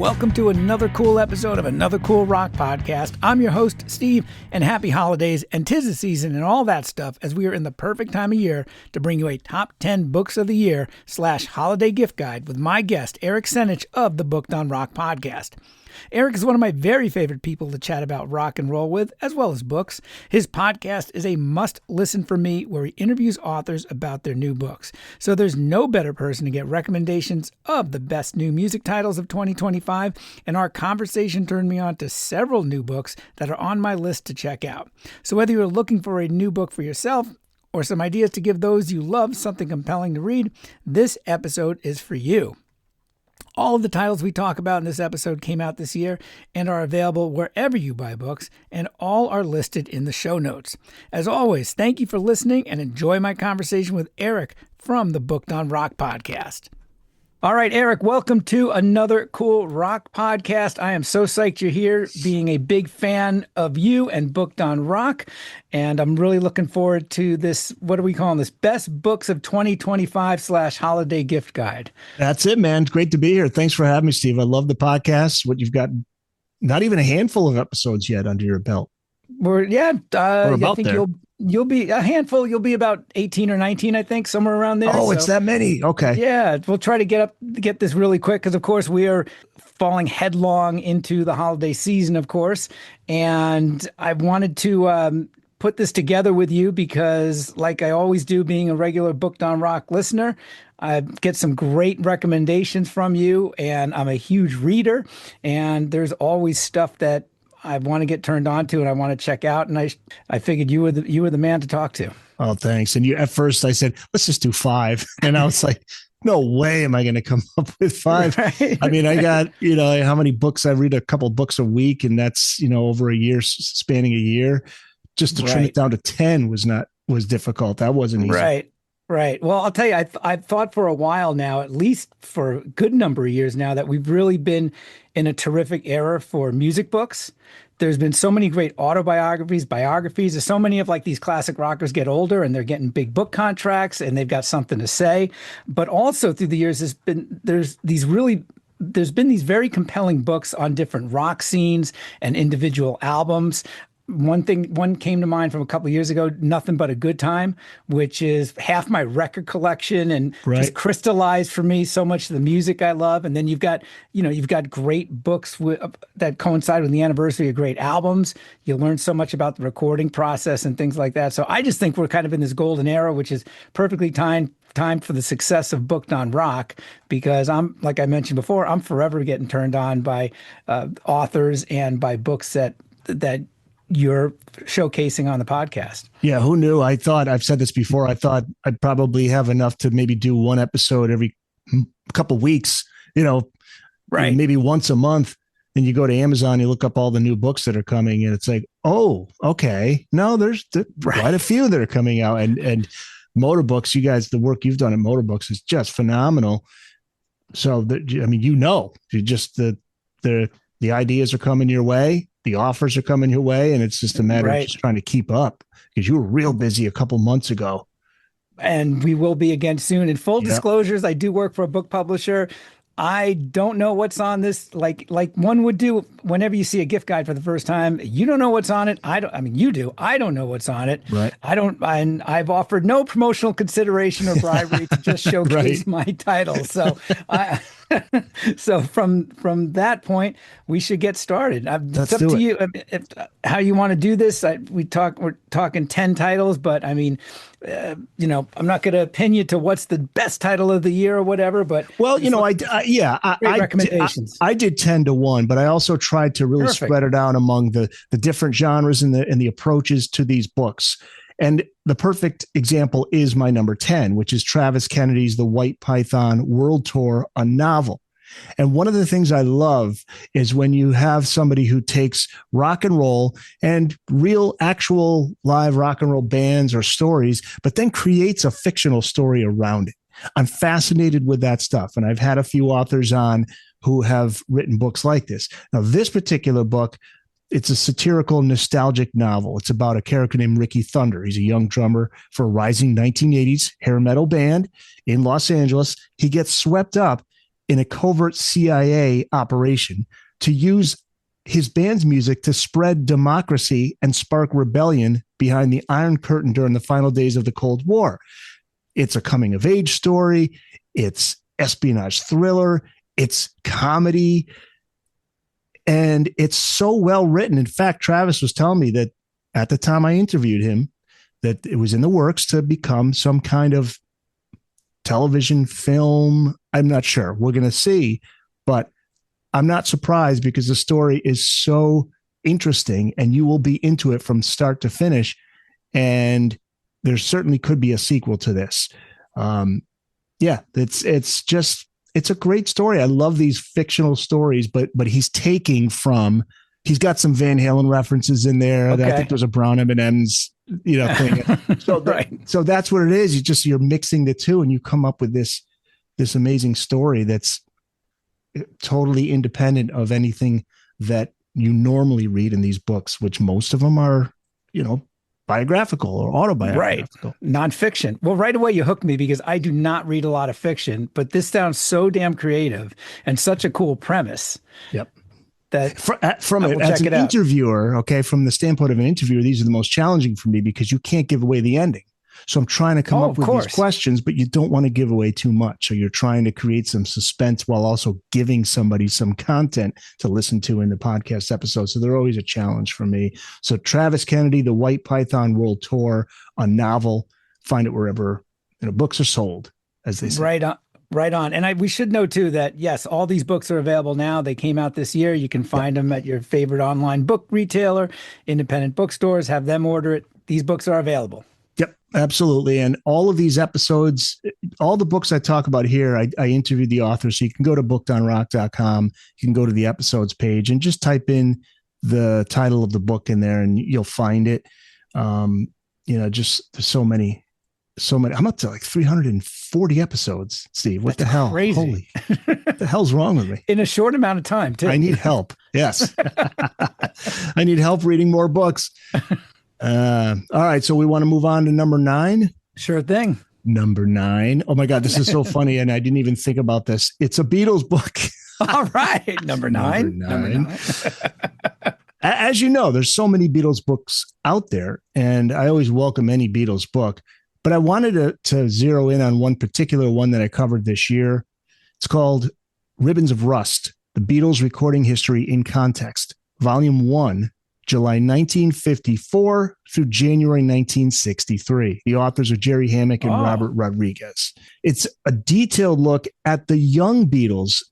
Welcome to another cool episode of Another Cool Rock Podcast. I'm your host, Steve, and happy holidays and 'tis the season and all that stuff, as we are in the perfect time of year to bring you a top 10 books of the year / holiday gift guide with my guest, Eric Senich of the Booked on Rock podcast. Eric is one of my very favorite people to chat about rock and roll with, as well as books. His podcast is a must-listen for me, where he interviews authors about their new books. So there's no better person to get recommendations of the best new music titles of 2025, and our conversation turned me on to several new books that are on my list to check out. So whether you're looking for a new book for yourself, or some ideas to give those you love something compelling to read, this episode is for you. All of the titles we talk about in this episode came out this year and are available wherever you buy books, and all are listed in the show notes. As always, thank you for listening and enjoy my conversation with Eric from the Booked on Rock podcast. All right, Eric, welcome to Another Cool Rock podcast. I am so psyched you're here, being a big fan of you and Booked on Rock. And I'm really looking forward to this, what are we calling this? Best Books of 2025 / holiday gift guide. That's it, man. Great to be here. Thanks for having me, Steve. I love the podcast. What you've got, not even a handful of episodes yet under your belt. I think there. You'll be a handful. You'll be about 18 or 19, I think, somewhere around there. Oh, it's that many. Okay. Yeah, we'll try to get this really quick because, of course, we are falling headlong into the holiday season, of course. And I wanted to put this together with you because, like I always do, being a regular Booked on Rock listener, I get some great recommendations from you, and I'm a huge reader, and there's always stuff that I want to get turned on to and I want to check out. And I figured you were the man to talk to. Oh, thanks. And at first I said, let's just do 5. And I was like, no way am I going to come up with 5. Right. I mean, I got, how many books I read, a couple of books a week, and that's, over a year, spanning a year. Just to trim it down to 10 was difficult. That wasn't easy. Right. Well, I'll tell you, I've thought for a while now, at least for a good number of years now, that we've really been in a terrific era for music books. There's been so many great autobiographies, biographies. There's so many of these classic rockers get older and they're getting big book contracts and they've got something to say. But also through the years, there's been these very compelling books on different rock scenes and individual albums. One came to mind from a couple of years ago, Nothing But a Good Time, which is half my record collection and just crystallized for me so much of the music I love. And then you've got great books that coincide with the anniversary of great albums. You learn so much about the recording process and things like that. So I just think we're kind of in this golden era, which is perfectly timed for the success of Booked on Rock, because like I mentioned before, I'm forever getting turned on by authors and by books that you're showcasing on the podcast. Yeah, who knew? I've said this before, I thought I'd probably have enough to maybe do one episode every couple of weeks, maybe once a month. And you go to Amazon, you look up all the new books that are coming, and it's like, oh, okay. No, there's quite a few that are coming out. And Motor Books, you guys, the work you've done at Motor Books is just phenomenal. So, the ideas are coming your way. The offers are coming your way, and it's just a matter of just trying to keep up, because you were real busy a couple months ago. And we will be again soon. In full disclosures, I do work for a book publisher. I don't know what's on this, like one would do whenever you see a gift guide for the first time. You don't know what's on it. You do. I don't know what's on it. Right. And I've offered no promotional consideration or bribery to just showcase my title. So so from that point, we should get started. It's up to you how you want to do this. We're talking 10 titles, but I mean, I'm not going to pin you to what's the best title of the year or whatever. But recommendations. I did 10 to 1, but I also tried to really spread it out among the different genres and the approaches to these books. And the perfect example is my number 10, which is Travis Kennedy's The White Python World Tour, a novel. And one of the things I love is when you have somebody who takes rock and roll and real, actual live rock and roll bands or stories, but then creates a fictional story around it. I'm fascinated with that stuff. And I've had a few authors on who have written books like this. Now, this particular book, it's a satirical, nostalgic novel. It's about a character named Ricky Thunder. He's a young drummer for a rising 1980s hair metal band in Los Angeles. He gets swept up in a covert CIA operation to use his band's music to spread democracy and spark rebellion behind the Iron Curtain during the final days of the Cold War. It's a coming of age story. It's espionage thriller. It's comedy. And it's so well written. In fact, Travis was telling me that at the time I interviewed him, that it was in the works to become some kind of television film. I'm not sure. We're going to see, but I'm not surprised because the story is so interesting and you will be into it from start to finish. And there certainly could be a sequel to this. It's a great story. I love these fictional stories, but he's he's got some Van Halen references in there. Okay. I think there's a Brown M&M's, thing. So, right. So that's what it is. You're mixing the two and you come up with this amazing story that's totally independent of anything that you normally read in these books, which most of them are, biographical or autobiographical. Right. Nonfiction. Well, right away you hooked me because I do not read a lot of fiction, but this sounds so damn creative and such a cool premise. Yep. That as an interviewer, okay, from the standpoint of an interviewer, these are the most challenging for me because you can't give away the ending. So I'm trying to come up with these questions, but you don't want to give away too much. So you're trying to create some suspense while also giving somebody some content to listen to in the podcast episode. So they're always a challenge for me. So Travis Kennedy, The White Python World Tour, a novel. Find it wherever books are sold, as they say. Right on. And we should know, too, that, yes, all these books are available now. They came out this year. You can find them at your favorite online book retailer, independent bookstores, have them order it. These books are available. Yep, absolutely. And all of these episodes, all the books I talk about here, I interviewed the author. So you can go to bookedonrock.com. You can go to the episodes page and just type in the title of the book in there and you'll find it. There's so many. I'm up to like 340 episodes, Steve. What the hell? Crazy. Holy, what the hell's wrong with me? In a short amount of time, too. I need help. Yes. I need help reading more books. All right. So we want to move on to number 9. Sure thing. Number 9. Oh my God, this is so funny. And I didn't even think about this. It's a Beatles book. All right. Number 9. Number 9. As you know, there's so many Beatles books out there, and I always welcome any Beatles book. But I wanted to zero in on one particular one that I covered this year. It's called Ribbons of Rust, The Beatles Recording History in Context, Volume 1, July 1954 through January 1963. The authors are Jerry Hammack and Robert Rodriguez. It's a detailed look at the young Beatles,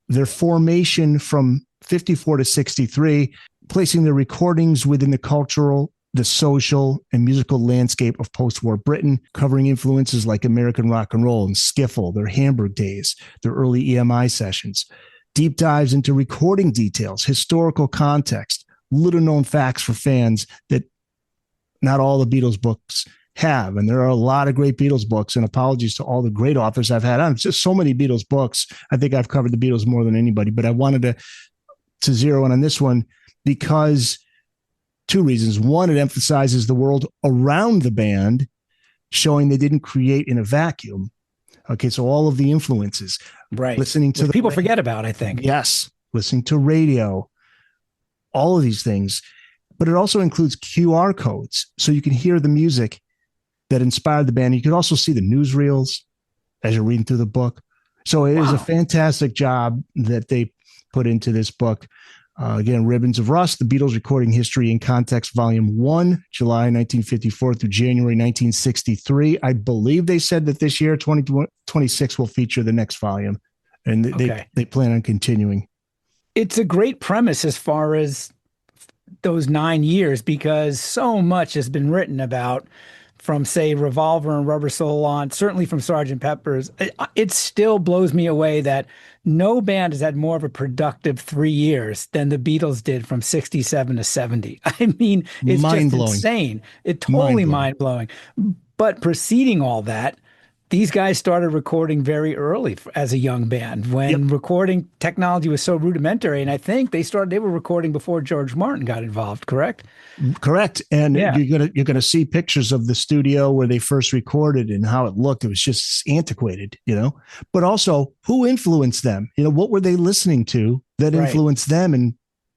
their formation from 54 to 63, placing their recordings within the cultural, the social and musical landscape of post-war Britain, covering influences like American rock and roll and skiffle, their Hamburg days, their early EMI sessions, deep dives into recording details, historical context, little known facts for fans that not all the Beatles books have. And there are a lot of great Beatles books, and apologies to all the great authors I've had on. Just so many Beatles books. I think I've covered the Beatles more than anybody, but I wanted to zero in on this one because 2 reasons. One, it emphasizes the world around the band, showing they didn't create in a vacuum. Okay, so all of the influences. Right. Listening to people forget about, I think. Yes. Listening to radio, all of these things. But it also includes QR codes, so you can hear the music that inspired the band. You can also see the newsreels as you're reading through the book. So it is a fantastic job that they put into this book. Again, Ribbons of Rust, The Beatles Recording History in Context, Volume 1, July 1954 through January 1963. I believe they said that this year, 2026, will feature the next volume, and they plan on continuing. It's a great premise as far as those 9 years, because so much has been written about from, say, Revolver and Rubber Soul on, certainly from Sgt. Pepper's. It still blows me away that no band has had more of a productive 3 years than the Beatles did from 67 to 70. I mean, it's just insane. It's totally mind-blowing. But preceding all that, these guys started recording very early as a young band when recording technology was so rudimentary. And I think they were recording before George Martin got involved, correct? Correct. And you're gonna see pictures of the studio where they first recorded and how it looked. It was just antiquated, but also who influenced them? What were they listening to that influenced them and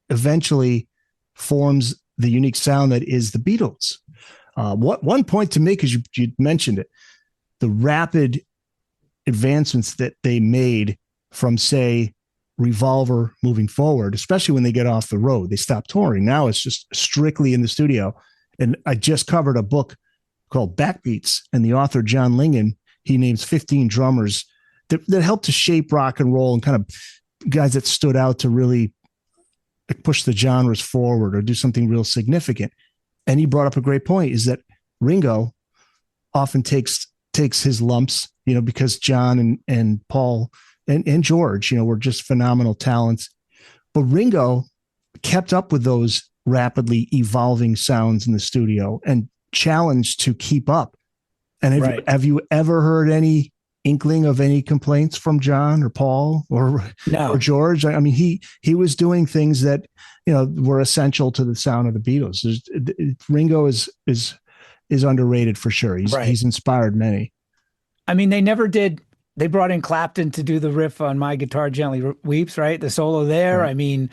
eventually forms the unique sound that is the Beatles. One point to make is you mentioned it, the rapid advancements that they made from, say, Revolver moving forward, especially when they get off the road. They stop touring. Now it's just strictly in the studio. And I just covered a book called Backbeats, and the author, John Lingen, he names 15 drummers that helped to shape rock and roll and kind of guys that stood out to really push the genres forward or do something real significant. And he brought up a great point, is that Ringo often takes his lumps, because John and Paul and George, were just phenomenal talents. But Ringo kept up with those rapidly evolving sounds in the studio and challenged to keep up. And have you ever heard any inkling of any complaints from John or Paul or George? I mean, he was doing things that, were essential to the sound of the Beatles. Ringo is underrated for sure. He's inspired many. I mean, they brought in Clapton to do the riff on My Guitar Gently Weeps, right? The solo there. Right. I mean,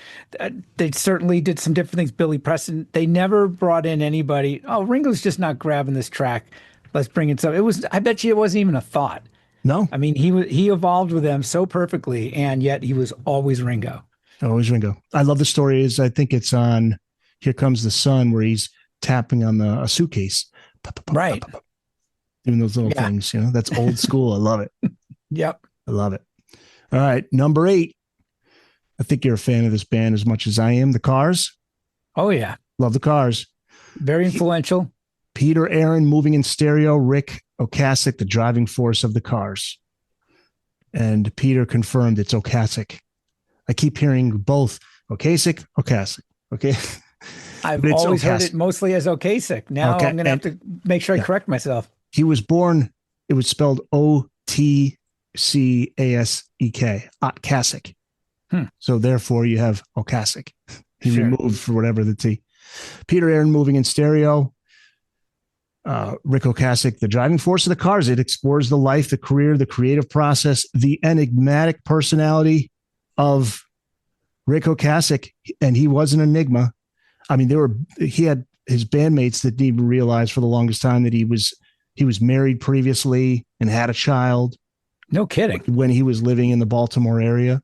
they certainly did some different things. Billy Preston, they never brought in anybody. Oh, Ringo's just not grabbing this track. Let's bring in some. I bet you it wasn't even a thought. No. I mean, he evolved with them so perfectly, and yet he was always Ringo. Always Ringo. I love the story. I think it's on Here Comes the Sun, where he's tapping on a suitcase. Right. Doing those little things, that's old school. I love it. Yep. I love it. All right. Number 8. I think you're a fan of this band as much as I am. The Cars. Oh, yeah. Love the Cars. Very influential. Peter Aaron, Moving in Stereo. Rick Ocasek, the driving force of the Cars. And Peter confirmed it's Ocasek. I keep hearing both Ocasek. Okay. I've always heard it mostly as Ocasek. Now I'm going to have to make sure I correct myself. He was born, it was spelled Otcasek, Ocasek. So therefore you have Ocasek. He removed for whatever the T. Peter Aaron, Moving in Stereo. Rick Ocasek, the driving force of the Cars. It explores the life, the career, the creative process, the enigmatic personality of Rick Ocasek. And he was an enigma. I mean, he had his bandmates that didn't even realize for the longest time that he was married previously and had a child. No kidding. When he was living in the Baltimore area,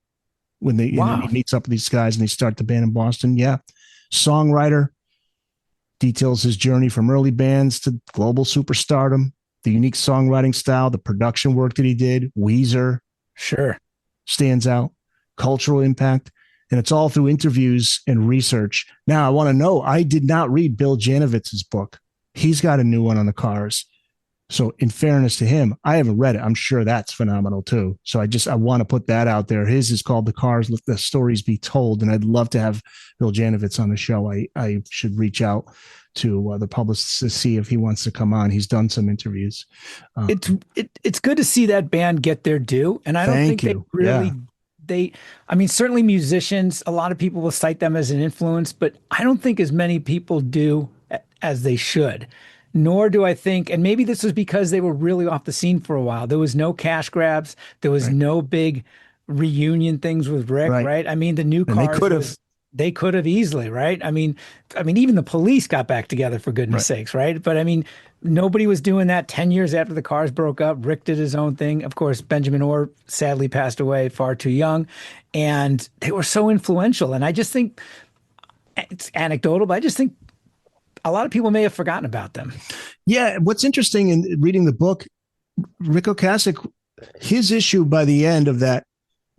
when he meets up with these guys and they start the band in Boston. Yeah. Songwriter, details his journey from early bands to global superstardom, the unique songwriting style, the production work that he did. Weezer. Sure. Stands out. Cultural impact. And it's all through interviews and research. Now, I want to know, I did not read Bill Janowitz's book. He's got a new one on the Cars. So in fairness to him, I haven't read it. I'm sure that's phenomenal too. So I want to put that out there. His is called The Cars, Let the Stories Be Told. And I'd love to have Bill Janowitz on the show. I should reach out to the publicist to see if he wants to come on. He's done some interviews. It's good to see that band get their due. And I don't think they really, certainly musicians, a lot of people will cite them as an influence, but I don't think as many people do as they should. Nor do I think, and maybe this was because they were really off the scene for a while. There was no cash grabs. There was no big reunion things with Rick, right? I mean, the new Cars, they could have easily, right? I mean, even the Police got back together, for goodness sakes, right? But I mean, nobody was doing that 10 years after the Cars broke up. Rick did his own thing. Of course, Benjamin Orr sadly passed away far too young. And they were so influential. And I just think, it's anecdotal, but I just think a lot of people may have forgotten about them. Yeah. What's interesting in reading the book, Rick Ocasek, his issue by the end of that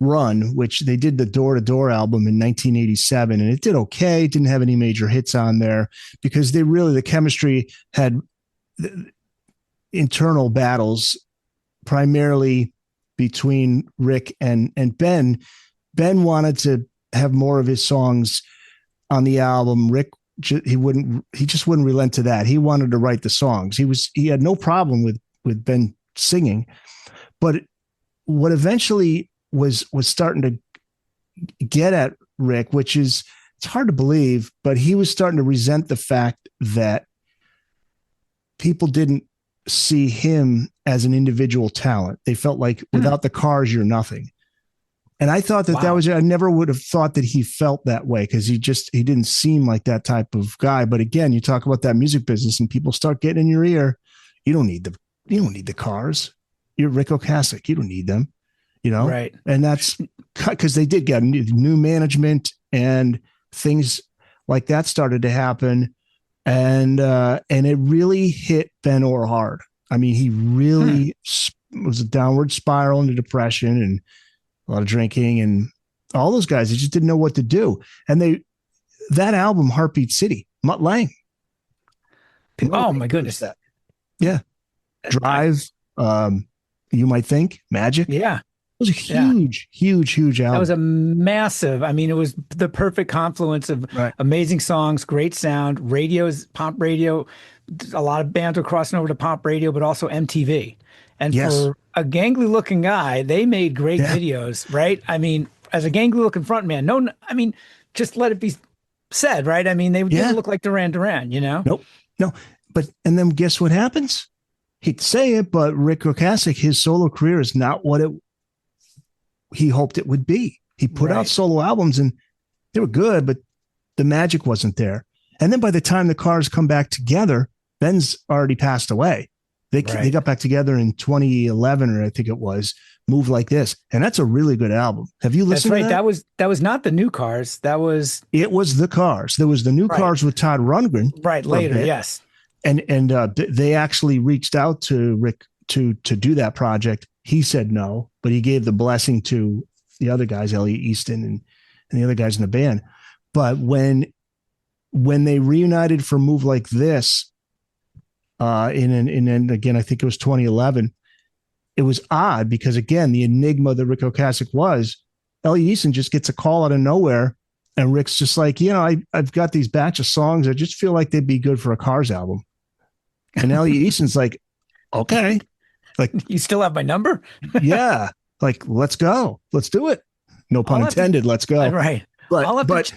run, which they did the Door to Door album in 1987, and it did okay. It didn't have any major hits on there because the chemistry had internal battles primarily between Rick and Ben. Ben wanted to have more of his songs on the album. Rick, he just wouldn't relent to that. He wanted to write the songs. He had no problem with Ben singing. But what eventually was starting to get at Rick, which is, it's hard to believe, but he was starting to resent the fact that people didn't see him as an individual talent. They felt like without the Cars, you're nothing. And I thought that I never would have thought that he felt that way, because he didn't seem like that type of guy. But again, you talk about that music business and people start getting in your ear. You don't need the Cars. You're Rick Ocasek. You don't need them, Right. And that's because they did get new management and things like that started to happen. And it really hit Ben Orr hard. I mean, he really was a downward spiral into depression and a lot of drinking, and all those guys, they just didn't know what to do. And that album, Heartbeat City, Mutt Lange. Oh my goodness. That. Yeah. Drive. You might think Magic. Yeah. It was a huge album. That was a massive, it was the perfect confluence of amazing songs, great sound, pop radio. A lot of bands were crossing over to pop radio, but also MTV. And for a gangly looking guy, they made great videos, right? As a gangly looking frontman, just let it be said, right? They didn't look like Duran Duran, Nope. No. But, and then guess what happens? He'd say it, but Rick Ocasek, his solo career is not what he hoped it would be. He put out solo albums and they were good, but the magic wasn't there. And then by the time the Cars come back together, Ben's already passed away. They got back together in 2011, or I think it was, Move Like This. And that's a really good album. Have you listened to that? That's right. That was not the new Cars. It was the Cars. There was the new Cars with Todd Rundgren. Right. Later. Yes. And they actually reached out to Rick to do that project. He said no, but he gave the blessing to the other guys, Elliot Easton and the other guys in the band. But when they reunited for Move Like This, and again, I think it was 2011, it was odd because, again, the enigma that Rick Ocasek was, Elliot Easton just gets a call out of nowhere, and Rick's just like, I've got these batch of songs. I just feel like they'd be good for a Cars album. And Elliot Easton's like, okay. Like, you still have my number? Yeah. Like, let's go. Let's do it. No pun intended. Let's go. Right. But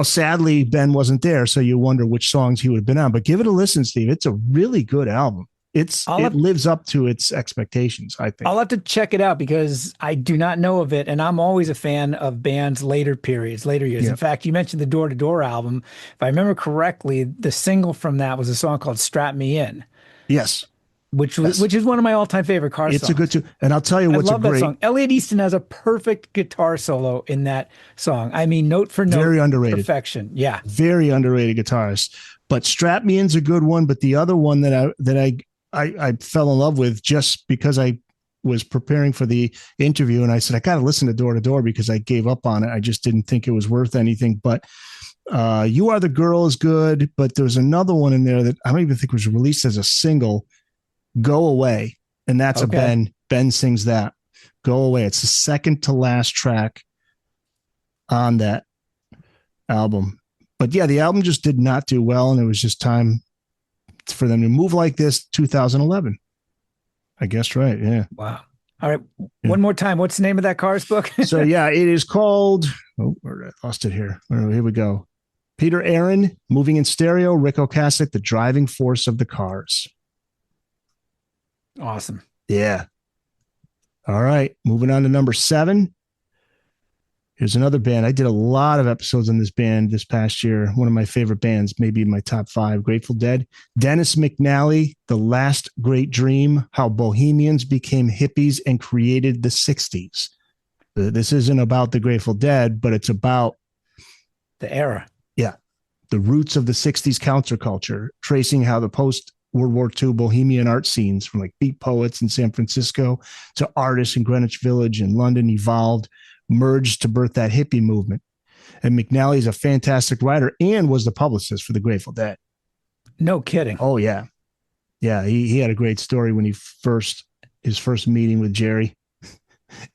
sadly, Ben wasn't there. So you wonder which songs he would have been on. But give it a listen, Steve. It's a really good album. It lives up to its expectations, I think. I'll have to check it out because I do not know of it. And I'm always a fan of bands' later years. Yeah. In fact, you mentioned the Door to Door album. If I remember correctly, the single from that was a song called Strap Me In. Yes. Which is one of my all-time favorite Cars songs. It's a good tune. And I'll tell you what's I love that song. Elliot Easton has a perfect guitar solo in that song. Note for note. Very underrated. Perfection. Yeah. Very underrated guitarist. But Strap Me In's a good one. But the other one that I fell in love with just because I was preparing for the interview, and I said, I got to listen to Door to Door because I gave up on it. I just didn't think it was worth anything. But You Are the Girl is good. But there's another one in there that I don't even think was released as a single, Go Away. And that's Ben sings that. Go Away. It's the second to last track on that album. But yeah, the album just did not do well. And it was just time for them to Move Like This, 2011. I guess, right. Yeah. Wow. All right. Yeah. One more time. What's the name of that Cars book? So yeah, it is called, I lost it here. Here we go. Peter Aaron, Moving in Stereo, Rick Ocasek, The Driving Force of the Cars. Awesome. Yeah. All right. Moving on to number 7. Here's another band. I did a lot of episodes on this band this past year. One of my favorite bands, maybe my top 5, Grateful Dead. Dennis McNally, The Last Great Dream, How Bohemians Became Hippies and Created the 60s. This isn't about the Grateful Dead, but it's about the era. Yeah. The roots of the 60s counterculture, tracing how the post-World War II Bohemian art scenes from like beat poets in San Francisco to artists in Greenwich Village and London evolved, merged to birth that hippie movement. And McNally is a fantastic writer and was the publicist for the Grateful Dead. No kidding. Oh yeah. Yeah. He had a great story when his first meeting with Jerry,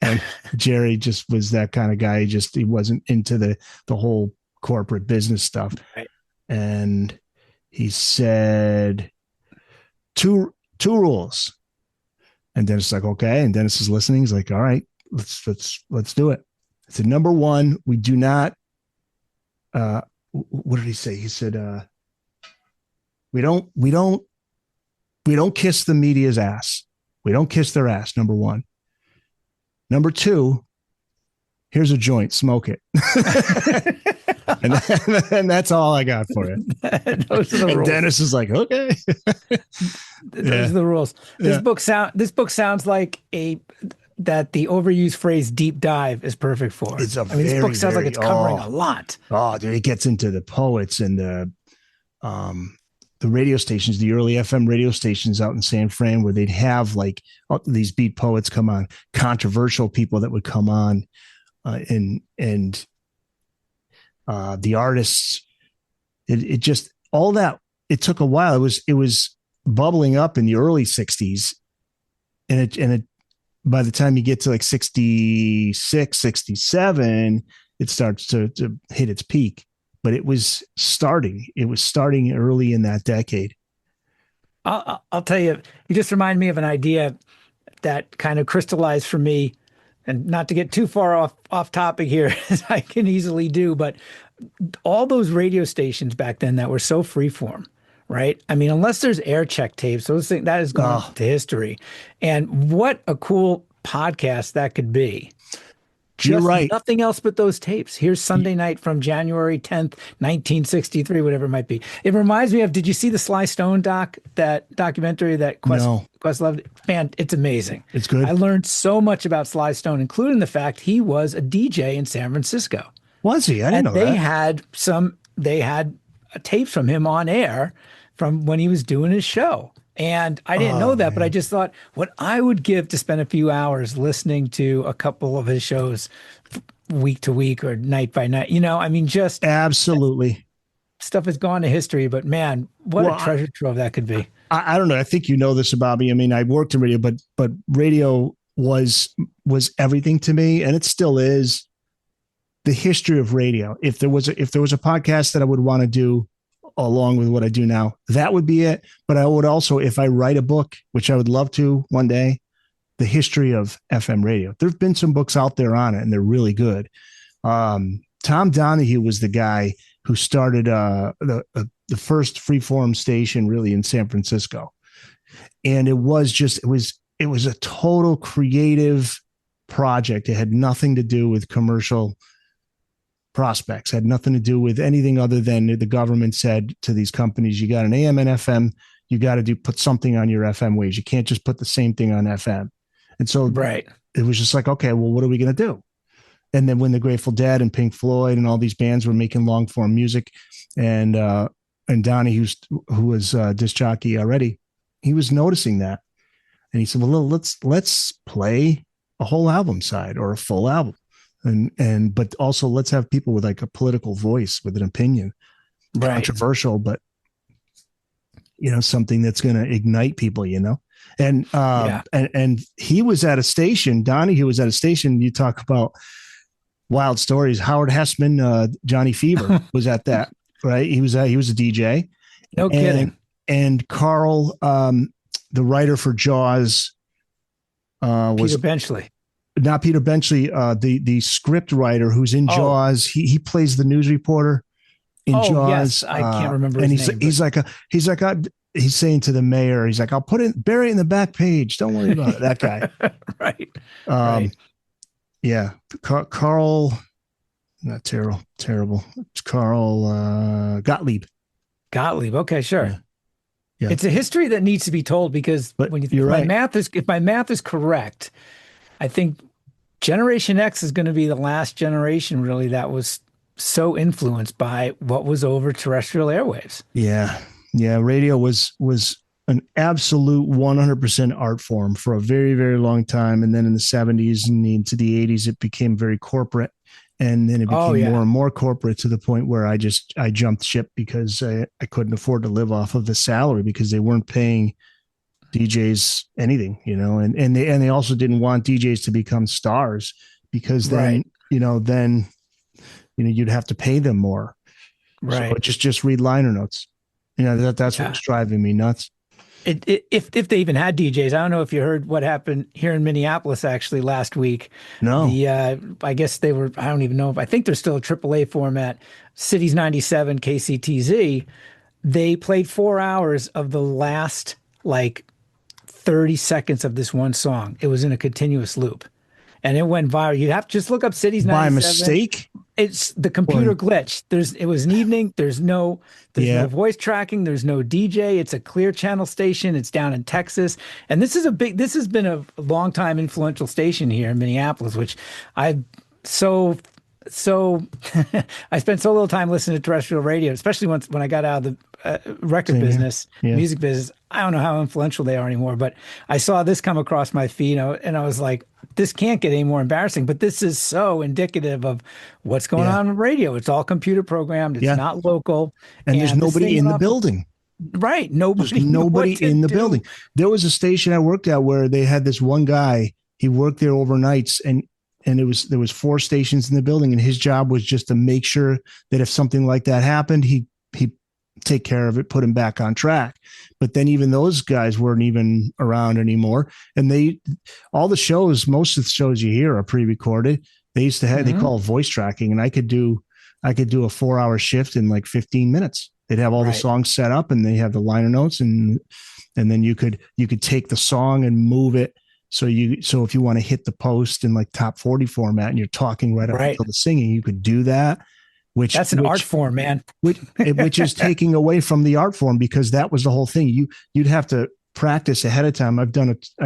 and Jerry just was that kind of guy. He wasn't into the whole corporate business stuff. Right. And he said two rules. And Dennis is like, okay. And Dennis is listening. He's like, all right, let's do it. I said, number one, we do not, what did he say? He said, we don't kiss the media's ass. We don't kiss their ass. Number one. Number two, here's a joint, smoke it. and that's all I got for it. Those are the rules. Dennis is like, okay. Those are the rules. This book sounds like that the overused phrase "deep dive" is perfect for. It's this book sounds like it's covering a lot. Oh, dude, it gets into the poets and the radio stations, the early FM radio stations out in San Fran, where they'd have like these beat poets come on, controversial people that would come on, and the artists. It just all that. It took a while. It was bubbling up in the early '60s, and it by the time you get to like 66, 67, it starts to hit its peak. But it was starting early in that decade. I'll tell you, you just remind me of an idea that kind of crystallized for me, and not to get too far off topic here, as I can easily do, but all those radio stations back then that were so freeform, right? I mean, unless there's air check tapes, those things, that is going to history. And what a cool podcast that could be. You're right. Nothing else but those tapes. Here's Sunday Night from January 10th, 1963, whatever it might be. It reminds me of, did you see the Sly Stone that documentary that Quest loved? Man, it's amazing. It's good. I learned so much about Sly Stone, including the fact he was a DJ in San Francisco. Was he? I didn't know that. They had tapes from him on air from when he was doing his show. And I didn't know that, but I just thought what I would give to spend a few hours listening to a couple of his shows week to week or night by night. Just absolutely. Stuff has gone to history, but man, what a treasure trove that could be. I don't know. I think you know this about me. I mean, I worked in radio, but radio was everything to me, and it still is. The history of radio. If there was a podcast that I would want to do along with what I do now, that would be it. But I would also, if I write a book, which I would love to one day, the history of FM radio. There've been some books out there on it, and they're really good. Tom Donahue was the guy who started the first freeform station really in San Francisco, and it was a total creative project. It had nothing to do with commercial prospects, had nothing to do with anything other than the government said to these companies, you got an AM and FM, you got to put something on your FM waves. You can't just put the same thing on FM. And so it was just like, okay, well, what are we going to do? And then when the Grateful Dead and Pink Floyd and all these bands were making long form music, and Donnie, who was disc jockey already, he was noticing that. And he said, well, let's play a whole album side or a full album. But also let's have people with like a political voice, with an opinion, controversial, but something that's going to ignite people, and he was at a station, Donahue was at a station. You talk about wild stories. Howard Hessman, Johnny Fever was at that, right? He was a DJ. No kidding. And Carl, the writer for Jaws, was Peter Benchley. Not Peter Benchley, the script writer who's in Jaws. He plays the news reporter in Jaws. Yes, I can't remember his name. He's saying to the mayor, he's like, I'll bury it in the back page. Don't worry about it. That guy. Right. Yeah. Carl, not terrible. It's Carl Gottlieb. Okay, sure. Yeah. It's a history that needs to be told, because when if my math is correct, I think Generation X is going to be the last generation really that was so influenced by what was over terrestrial airwaves. Yeah. Radio was an absolute 100% art form for a very, very long time. And then in the 70s and into the 80s, it became very corporate. And then it became more and more corporate, to the point where I jumped ship because I couldn't afford to live off of the salary, because they weren't paying DJs anything, and they also didn't want DJs to become stars, because then, you'd have to pay them more. Right. So just read liner notes. That's what's driving me nuts. if they even had DJs. I don't know if you heard what happened here in Minneapolis actually last week. No. I guess they were, I don't even know if, I think they're still a AAA format. Cities 97 KCTZ. They played 4 hours of the last like 30 seconds of this one song. It was in a continuous loop. And it went viral. You have to just look up Cities 97. By mistake? It's the computer glitch. It was an evening. There's no voice tracking. There's no DJ. It's a clear channel station. It's down in Texas. And this has been a long time influential station here in Minneapolis, which I spent so little time listening to terrestrial radio, especially when I got out of the record business, music business. I don't know how influential they are anymore, but I saw this come across my feed and I was like, this can't get any more embarrassing, but this is so indicative of what's going on in radio. It's all computer programmed. It's not local. And there's nobody in the building. Right. Nobody in the building. There was a station I worked at where they had this one guy, he worked there overnights and there was 4 stations in the building and his job was just to make sure that if something like that happened, he take care of it, put him back on track. But then even those guys weren't even around anymore. And most of the shows you hear are pre-recorded. They used to have, they call it voice tracking, and I could do a 4-hour shift in like 15 minutes. They'd have all the songs set up and they have the liner notes and then you could take the song and move it. So if you want to hit the post in like top 40 format and you're talking right up until the singing, you could do that. That's an art form, man. which is taking away from the art form, because that was the whole thing. You'd have to practice ahead of time. I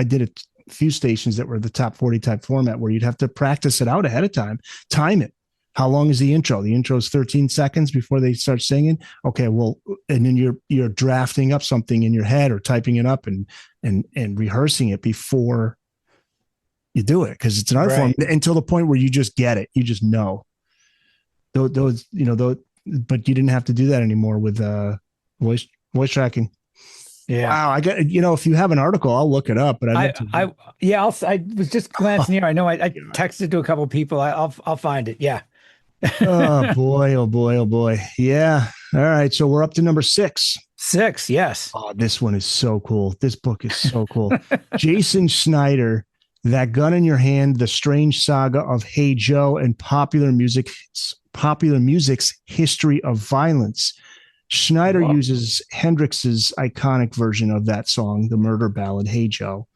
did a few stations that were the top 40 type format where you'd have to practice it out ahead of time, time it. How long is the intro? The intro is 13 seconds before they start singing. Okay, well, and then you're drafting up something in your head or typing it up and rehearsing it before you do it, because it's an art form until the point where you just get it. You just know. Those, but you didn't have to do that anymore with voice tracking. Yeah. Wow. I got, if you have an article, I'll look it up, but I was just glancing here. I know I texted to a couple of people. I'll find it. Yeah. Oh boy. Oh boy. Oh boy. Yeah. All right. So we're up to number 6. 6. Yes. Oh, this one is so cool. This book is so cool. Jason Schneider, That Gun in Your Hand, The Strange Saga of Hey Joe and Popular Music's History of Violence. Schneider uses Hendrix's iconic version of that song, the murder ballad, Hey Joe.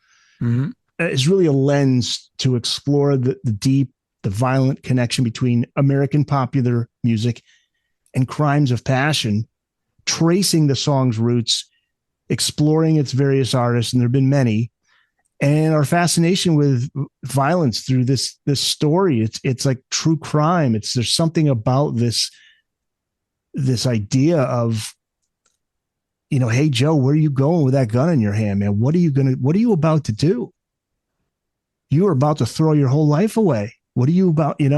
Mm-hmm. It's really a lens to explore the violent connection between American popular music and crimes of passion, tracing the song's roots, exploring its various artists, and there have been many, and our fascination with violence through this story. It's like true crime. There's something about this idea of, hey Joe, where are you going with that gun in your hand, man? What are you about to do? You are about to throw your whole life away. What are you about, and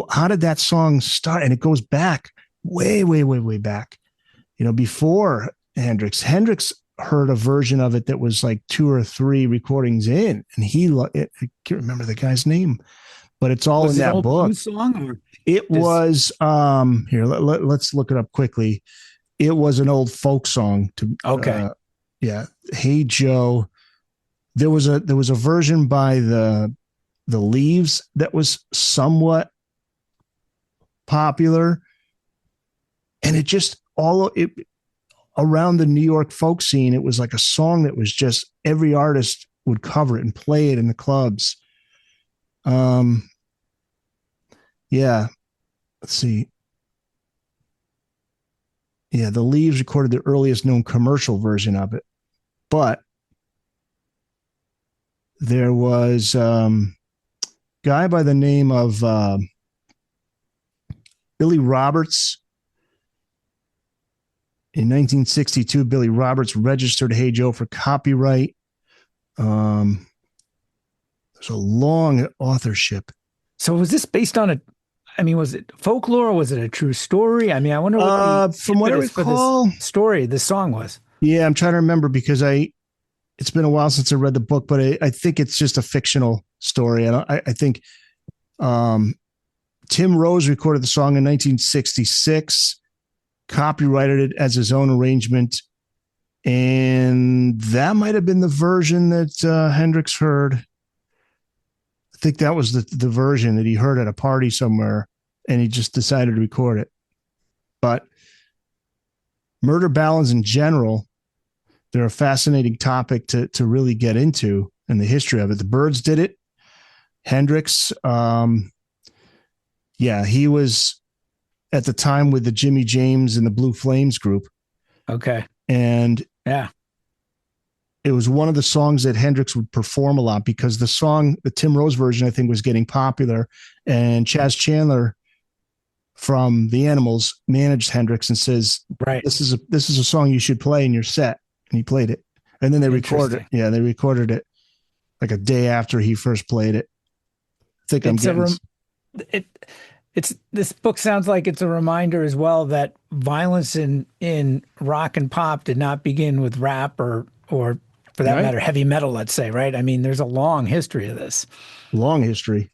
how did that song start? And it goes back way, way, way, way back, before Hendrix heard a version of it that was like 2 or 3 recordings in, and I can't remember the guy's name, but it's all in that book. Song, it was here. Let's look it up quickly. It was an old folk song. Hey Joe. There was a version by the Leaves that was somewhat popular, and it just around the New York folk scene, it was like a song that was just every artist would cover it and play it in the clubs. Let's see. Yeah, the Leaves recorded the earliest known commercial version of it, but there was guy by the name of Billy Roberts. In 1962, Billy Roberts registered Hey Joe for copyright. There's a long authorship. So was this based on was it folklore or was it a true story? I wonder what from what I recall, this song was. Yeah, I'm trying to remember because it's been a while since I read the book, but I think it's just a fictional story. I think Tim Rose recorded the song in 1966, copyrighted it as his own arrangement, And that might have been the version that Hendrix heard. I think that was the version that he heard at a party somewhere, and he just decided to record it. But murder ballads in general, they're a fascinating topic to really get into and the history of it. The Byrds did it. Hendrix, he was at the time with the Jimmy James and the Blue Flames group. Okay. And yeah, it was one of the songs that Hendrix would perform a lot because the song, the Tim Rose version, I think was getting popular. And Chaz Chandler from the Animals managed Hendrix and says, right, this is a song you should play in your set. And he played it. And then they recorded it. Yeah, they recorded it like a day after he first played it. I think this book sounds like it's a reminder as well that violence in rock and pop did not begin with rap or for that matter, heavy metal, let's say, right? I mean, there's a long history of this. Long history,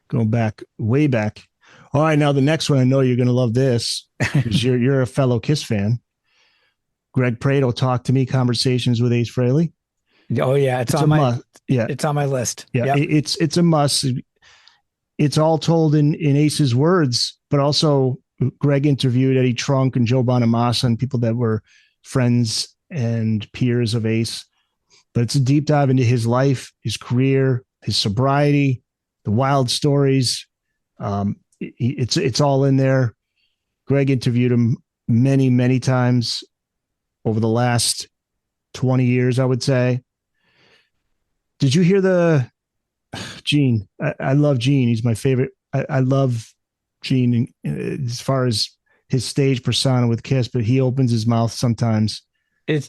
going back, way back. All right, now the next one, I know you're going to love this because you're a fellow Kiss fan. Greg Prato, Talk to Me, Conversations with Ace Frehley. Oh yeah, it's on my it's on my list. Yeah, yep. It's a must. It's all told in Ace's words, but also Greg interviewed Eddie Trunk and Joe Bonamassa and people that were friends and peers of Ace. But it's a deep dive into his life, his career, his sobriety, the wild stories. It's all in there. Greg interviewed him many, many times over the last 20 years, I would say. Did you hear Gene? I love Gene. He's my favorite. I love Gene as far as his stage persona with Kiss, but he opens his mouth sometimes. Do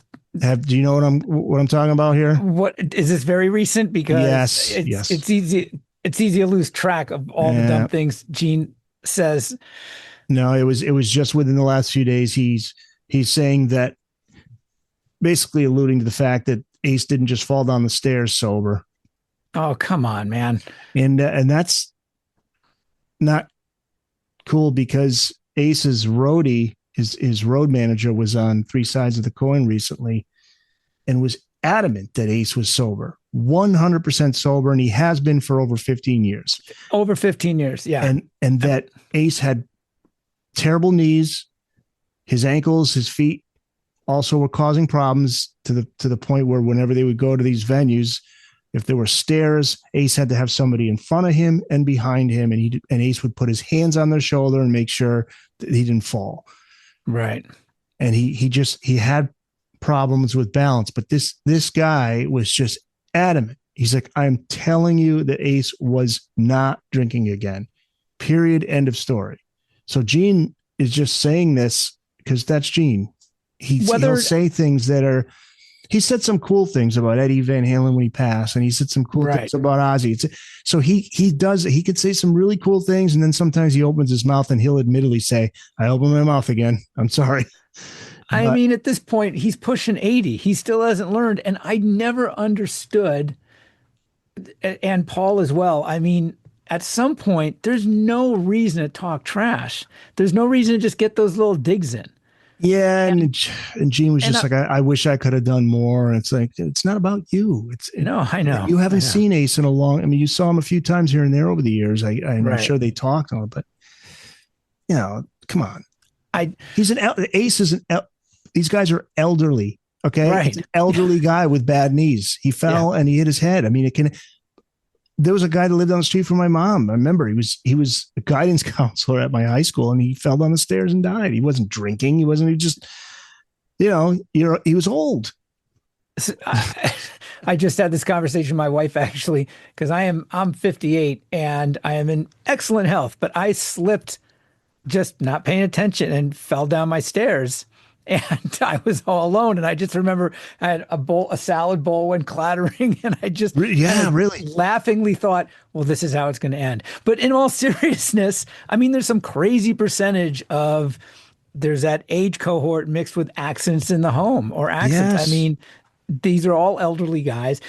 you know what I'm talking about here? What is this very recent? Because yes. It's easy to lose track of all the dumb things Gene says. No, it was just within the last few days. He's saying that, basically alluding to the fact that Ace didn't just fall down the stairs sober. Oh, come on, man. And that's not cool because Ace's roadie, his road manager, was on Three Sides of the Coin recently and was adamant that Ace was sober, 100% sober. And he has been for over 15 years. Over 15 years. Yeah. And that Ace had terrible knees, his ankles, his feet also were causing problems to the point where whenever they would go to these venues, if there were stairs, Ace had to have somebody in front of him and behind him, and Ace would put his hands on their shoulder and make sure that he didn't fall. Right. And he had problems with balance, but this guy was just adamant. He's like, I'm telling you that Ace was not drinking again. Period. End of story. So Gene is just saying this because that's Gene. He'll say things that are. He said some cool things about Eddie Van Halen when he passed, and he said some cool things about Ozzy. So he could say some really cool things, and then sometimes he opens his mouth and he'll admittedly say, "I opened my mouth again. I'm sorry." I mean, at this point, he's pushing 80. He still hasn't learned, and I never understood. And Paul as well. I mean, at some point, there's no reason to talk trash. There's no reason to just get those little digs in. Yeah, and Gene was just like, I wish I could have done more. And it's like, it's not about you. No, I know. You haven't seen Ace in a long. I mean, you saw him a few times here and there over the years. I'm sure they talked on it, but come on. Ace is these guys are elderly. Okay, right. It's an elderly guy with bad knees. He fell and he hit his head. I mean, there was a guy that lived down the street from my mom. I remember he was a guidance counselor at my high school, and he fell down the stairs and died. He wasn't drinking. He was old. I just had this conversation with my wife, actually, because I'm 58 and I am in excellent health, but I slipped just not paying attention and fell down my stairs. And I was all alone. And I just remember I had a salad bowl went clattering, and I just really laughingly thought, well, this is how it's going to end. But in all seriousness, I mean, there's some crazy percentage there's that age cohort mixed with accidents in the home or accidents. Yes. I mean, these are all elderly guys,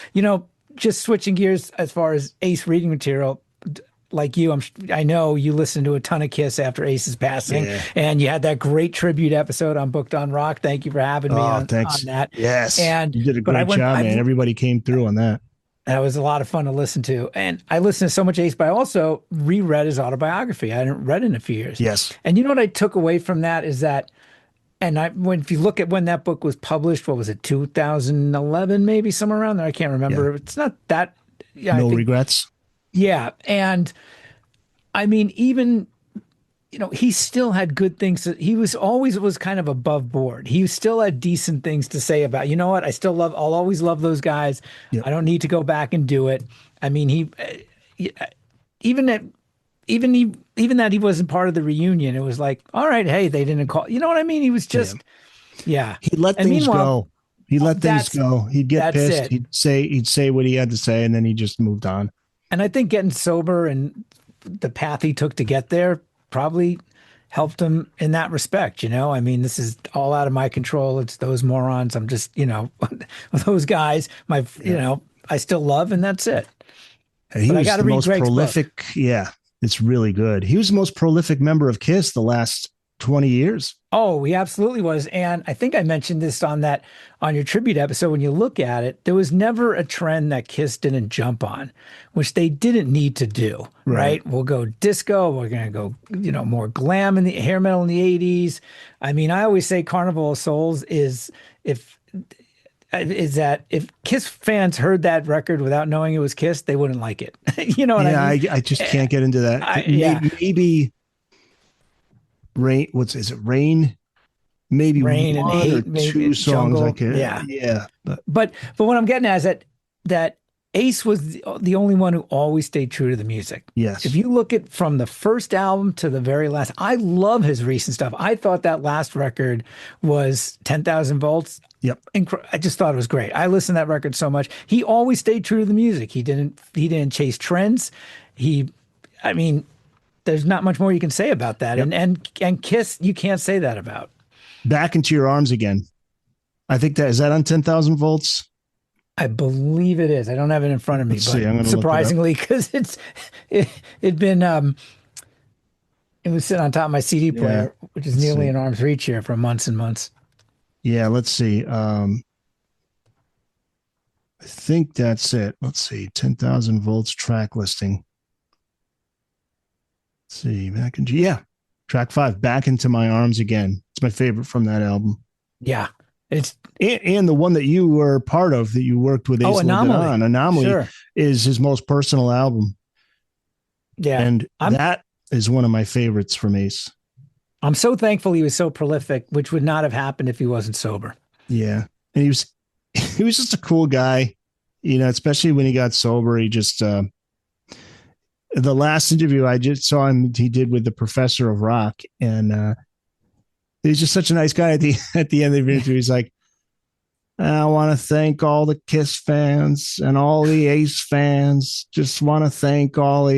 just switching gears as far as Ace reading material. like you, I know you listened to a ton of Kiss after Ace's passing, and you had that great tribute episode on Booked on Rock. Thank you for having me on that. Yes, and you did a great job, man. Everybody came through on that. That was a lot of fun to listen to. And I listened to so much Ace, but I also reread his autobiography. I hadn't read it in a few years. Yes. And you know what I took away from that is that, if you look at when that book was published, what was it, 2011, maybe somewhere around there? I can't remember. Yeah. It's not that. Yeah, no regrets. Yeah. And I mean, even, he still had good things. He was kind of above board. He still had decent things to say about, you know what? I'll always love those guys. Yep. I don't need to go back and do it. I mean, even that he wasn't part of the reunion, it was like, all right, hey, they didn't call. You know what I mean? He was just, He let things go. He let things go. He'd get pissed. He'd say what he had to say, and then he just moved on. And I think getting sober and the path he took to get there probably helped him in that respect. I mean, this is all out of my control. It's those morons. I'm just, those guys, I still love, and that's it. And he was the most prolific. Book. Yeah, it's really good. He was the most prolific member of Kiss the last 20 years. Oh, he absolutely was. And I think I mentioned this on your tribute episode. When you look at it, there was never a trend that Kiss didn't jump on, which they didn't need to do, right? We'll go disco. We're going to go, more glam in the hair metal in the 80s. I mean, I always say Carnival of Souls is that if Kiss fans heard that record without knowing it was Kiss, they wouldn't like it. You know what I mean? I just can't get into that. Maybe Rain, is it Rain? Maybe Rain one and Hate, or two songs. Jungle. Yeah. But what I'm getting at is that Ace was the only one who always stayed true to the music. Yes. If you look at from the first album to the very last, I love his recent stuff. I thought that last record was 10,000 Volts. Yep. I just thought it was great. I listened to that record so much. He always stayed true to the music. He didn't chase trends. There's not much more you can say about that. Yep. And Kiss, you can't say that about. Back Into Your Arms Again. I think is that on 10,000 Volts? I believe it is. I don't have it in front of me, but surprisingly, because it was sitting on top of my CD player, which is nearly in arm's reach here for months and months. Yeah, let's see. I think that's it. Let's see. 10,000 Volts track listing. Let's see, track 5, Back Into My Arms Again. It's my favorite from that album. Yeah, it's and the one that you were part of, that you worked with Ace Anomaly. Anomaly is his most personal album. Yeah, and that is one of my favorites from Ace. I'm so thankful he was so prolific, which would not have happened if he wasn't sober. Yeah, and he was just a cool guy, especially when he got sober. He just the last interview I just saw he did with the Professor of Rock, and he's just such a nice guy at the end of the interview. He's like, I want to thank all the Kiss fans and all the Ace fans. Just want to thank all the,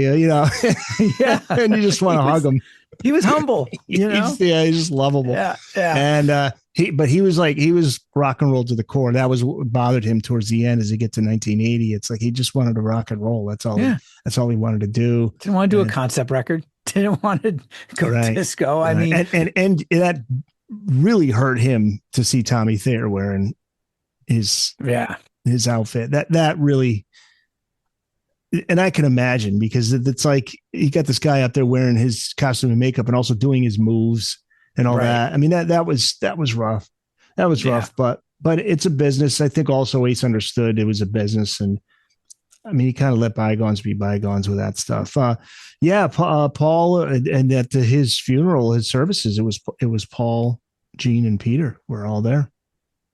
yeah. And you just want to hug him. He was humble, He's just lovable. Yeah. And he was rock and roll to the core. That was what bothered him towards the end as he get to 1980. It's like he just wanted to rock and roll. That's all. Yeah. That's all he wanted to do. Didn't want to do a concept record. Didn't want to go disco. I mean, and that really hurt him to see Tommy Thayer wearing his outfit. That really. And I can imagine, because it's like you got this guy up there wearing his costume and makeup and also doing his moves and all that. I mean, that was rough. That was rough, but it's a business. I think also Ace understood it was a business, and I mean, he kind of let bygones be bygones with that stuff. Paul, and at his funeral, his services, it was Paul, Gene, and Peter were all there.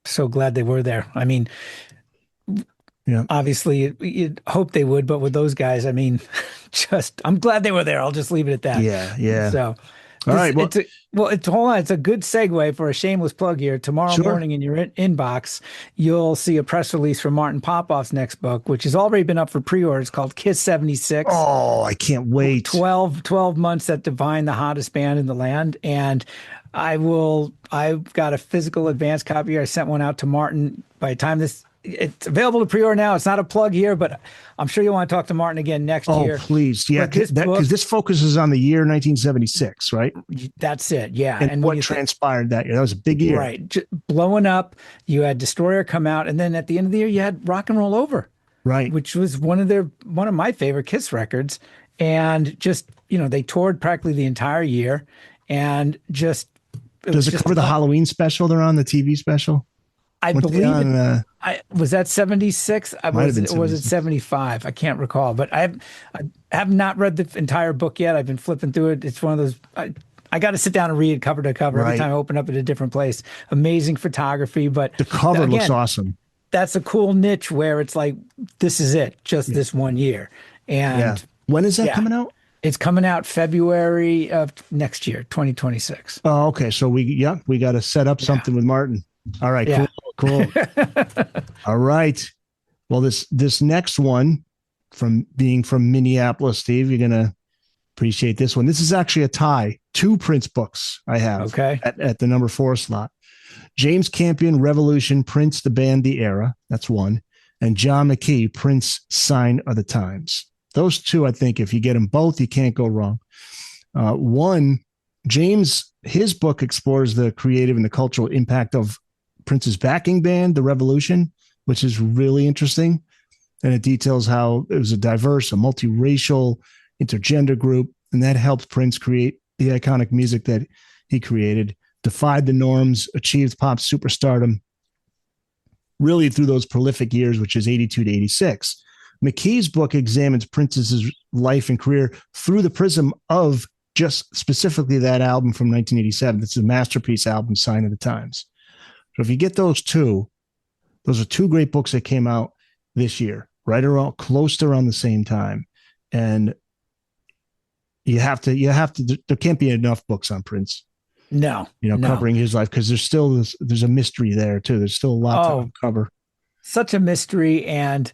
So glad they were there. I mean, yeah, obviously you'd hope they would, but with those guys, I mean, I'm glad they were there. I'll just leave it at that. Yeah. So, all right. Hold on. It's a good segue for a shameless plug here. Tomorrow morning in your inbox, you'll see a press release from Martin Popoff's next book, which has already been up for pre-order. It's called Kiss 76. Oh, I can't wait. 12 months that define the hottest band in the land. And I've got a physical advance copy. I sent one out to Martin. By the time this it's available to pre-order now. It's not a plug here, but I'm sure you'll want to talk to Martin again next year. Oh, please. Yeah. Because this focuses on the year 1976, right? That's it. Yeah. And what transpired that year. That was a big year. Right. Blowing up. You had Destroyer come out. And then at the end of the year, you had Rock and Roll Over. Right. Which was one of my favorite Kiss records. And just, they toured practically the entire year. And just. Does it cover the Halloween special they're on, the TV special? I believe was that 76? Was it 75? I can't recall, but I have not read the entire book yet. I've been flipping through it. It's one of those, I got to sit down and read it cover to cover every time I open up at a different place. Amazing photography, but the cover looks awesome. That's a cool niche where it's like, this is it, just this one year. And when is that coming out? It's coming out February of next year, 2026. Oh, okay. So we got to set up something with Martin. All right. Yeah. Cool. All right. Well, this next one from Minneapolis, Steve, you're going to appreciate this one. This is actually a tie. 2 Prince books I have at the number 4 slot. James Campion, Revolution, Prince, the Band, the Era. That's one. And John McKee, Prince, Sign of the Times. Those 2, I think, if you get them both, you can't go wrong. One, James, his book explores the creative and the cultural impact of Prince's backing band, The Revolution, which is really interesting. And it details how it was a diverse, a multiracial, intergender group. And that helped Prince create the iconic music that he created, defied the norms, achieved pop superstardom, really through those prolific years, which is 82 to 86. McKee's book examines Prince's life and career through the prism of just specifically that album from 1987. It's a masterpiece album, Sign of the Times. So if you get those 2, those are 2 great books that came out this year, right around close to around the same time. And you have to, there can't be enough books on Prince. No, covering his life, because there's a mystery there too. There's still a lot to uncover. Such a mystery, and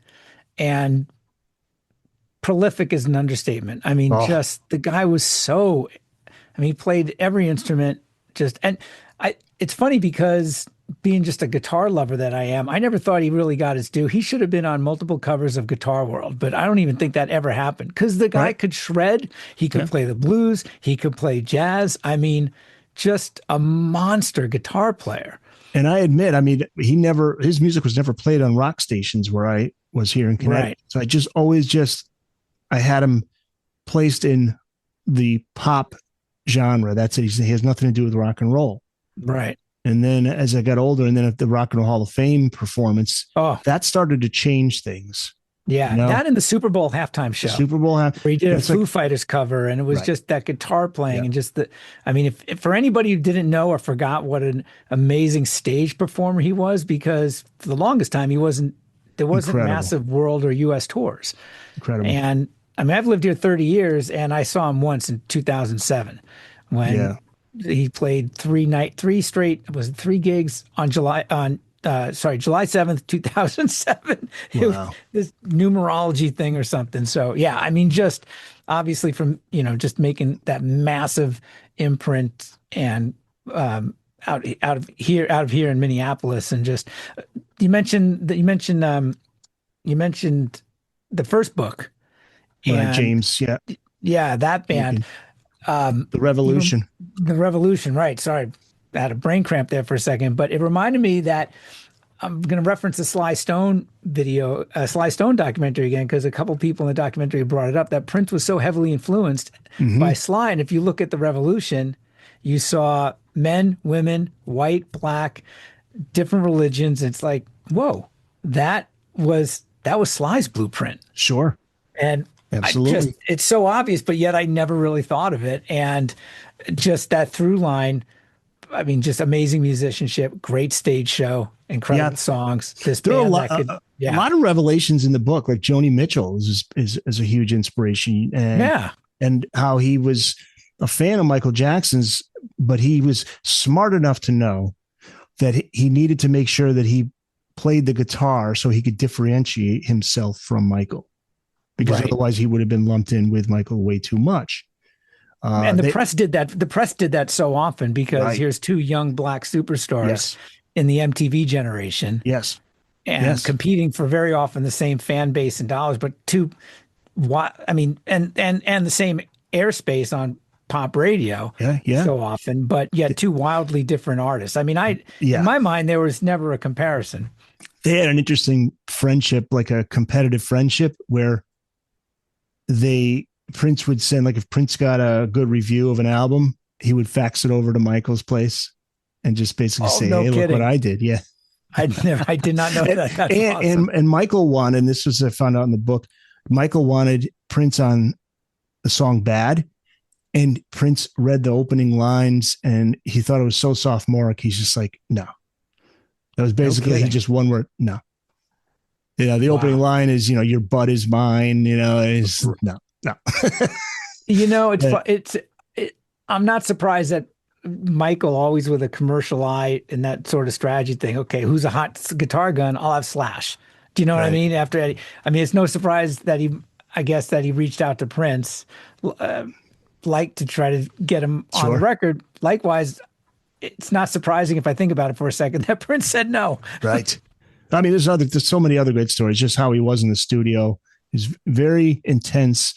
prolific is an understatement. I mean, just the guy was he played every instrument it's funny because being just a guitar lover that I am, I never thought he really got his due. He should have been on multiple covers of Guitar World, but I don't even think that ever happened because the guy could shred. He could play the blues. He could play jazz. I mean, just a monster guitar player. And I admit, his music was never played on rock stations where I was here in Connecticut. Right. So I had him placed in the pop genre. That's it. He has nothing to do with rock and roll. Right. And then as I got older, and then at the Rock and Roll Hall of Fame performance, that started to change things. Yeah, that in the Super Bowl halftime show. Where he did a Foo Fighters cover, and it was just that guitar playing and just if for anybody who didn't know or forgot what an amazing stage performer he was, because for the longest time there wasn't massive world or US tours. Incredible. And I've lived here 30 years, and I saw him once in 2007 when he played 3 gigs on July 7th, 2007. Wow. This numerology thing or something. So just obviously from, just making that massive imprint and out of here in Minneapolis. And just, you mentioned the first book. James. Yeah. That band. The Revolution. The Revolution, right. Sorry, I had a brain cramp there for a second, but it reminded me that I'm going to reference the Sly Stone documentary again, because a couple people in the documentary brought it up, that Prince was so heavily influenced by Sly. And if you look at the Revolution, you saw men, women, white, black, different religions. It's like, whoa, that was Sly's blueprint. Sure. And absolutely. It's so obvious, but yet I never really thought of it. And just that through line, just amazing musicianship, great stage show, incredible songs. There are a lot of revelations in the book, like Joni Mitchell is a huge inspiration. And how he was a fan of Michael Jackson's, but he was smart enough to know that he needed to make sure that he played the guitar so he could differentiate himself from Michael. Because otherwise he would have been lumped in with Michael way too much. And the press did that. The press did that so often because here's 2 young black superstars in the MTV generation. Yes. and competing for very often the same fan base and dollars, but and the same airspace on pop radio so often, but yet two wildly different artists. I mean, in my mind, there was never a comparison. They had an interesting friendship, like a competitive friendship where Prince would send, like if Prince got a good review of an album, he would fax it over to Michael's place and just basically say, hey, look what I did. Yeah. I did not know that. That's awesome. And Michael wanted, and this was, I found out in the book, Michael wanted Prince on the song Bad. And Prince read the opening lines and he thought it was so sophomoric. He's just like, no. That was basically just one word. No. The opening line is, your butt is mine. Is no. I'm not surprised that Michael, always with a commercial eye and that sort of strategy thing. Okay, who's a hot guitar gun? I'll have Slash. Do you know what I mean? After Eddie, it's no surprise that he reached out to Prince, like to try to get him on the record. Likewise, it's not surprising if I think about it for a second that Prince said no. Right. There's so many other great stories, just how he was in the studio. He's very intense,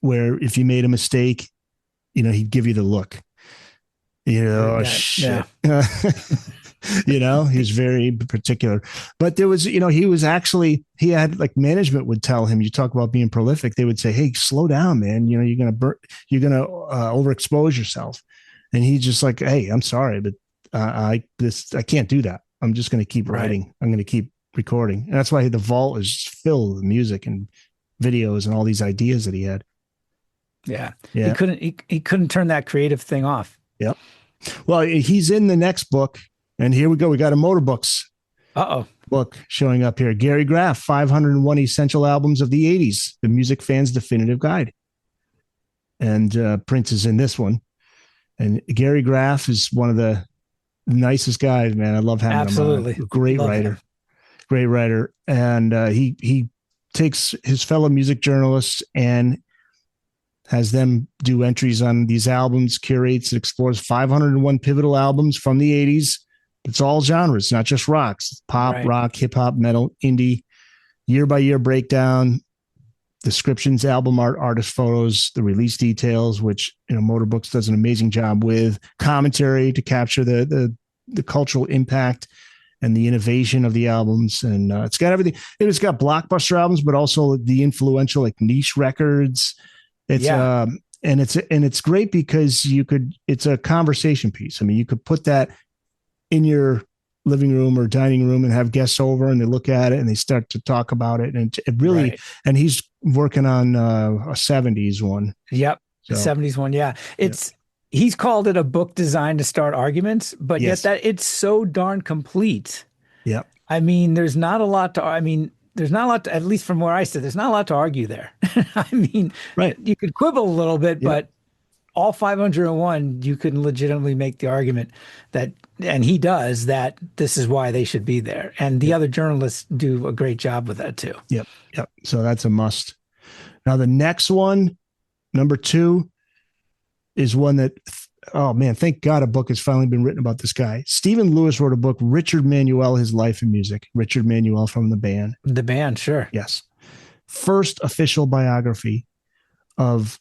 where if you made a mistake, he'd give you the look. Shit. He was very particular. But there was, he had, like, management would tell him, you talk about being prolific, they would say, hey, slow down, man. You're going to overexpose yourself. And he's just like, hey, I'm sorry, but I can't do that. I'm just going to keep writing. I'm going to keep recording. And that's why the vault is filled with music and videos and all these ideas that he had. Yeah. He couldn't turn that creative thing off. Yep. Well, he's in the next book, and here we go. We got a Motor Books book showing up here. Gary Graff, 501 Essential Albums of the 80s, the music fan's definitive guide. And Prince is in this one. And Gary Graff is one of the nicest guys, man. I love having him on. Great writer. And he takes his fellow music journalists and has them do entries on these albums, curates and explores 501 pivotal albums from the 80s. It's all genres, not just rocks. It's pop, rock, hip hop, metal, indie, year by year breakdown, descriptions, album art, artist photos, the release details, which Motor Books does an amazing job with, commentary to capture the cultural impact and the innovation of the albums. And it's got everything. It's got blockbuster albums, but also the influential, like, niche records. It's and it's great because it's a conversation piece. You could put that in your living room or dining room and have guests over and they look at it and they start to talk about it. And it really, and he's working on a 70s one. Yep. So, the 70s one. Yeah. He's called it a book designed to start arguments, but yet that it's so darn complete. Yep. There's not a lot to, at least from where I sit, there's not a lot to argue there. You could quibble a little bit, but all 501, you can legitimately make the argument that, and he does, that this is why they should be there. And the other journalists do a great job with that too. Yep. So that's a must. Now the next one, number 2, is one that, oh man, thank God a book has finally been written about this guy. Stephen Lewis wrote a book, Richard Manuel, His Life and Music. Richard Manuel from the band. The band, sure. Yes. First official biography of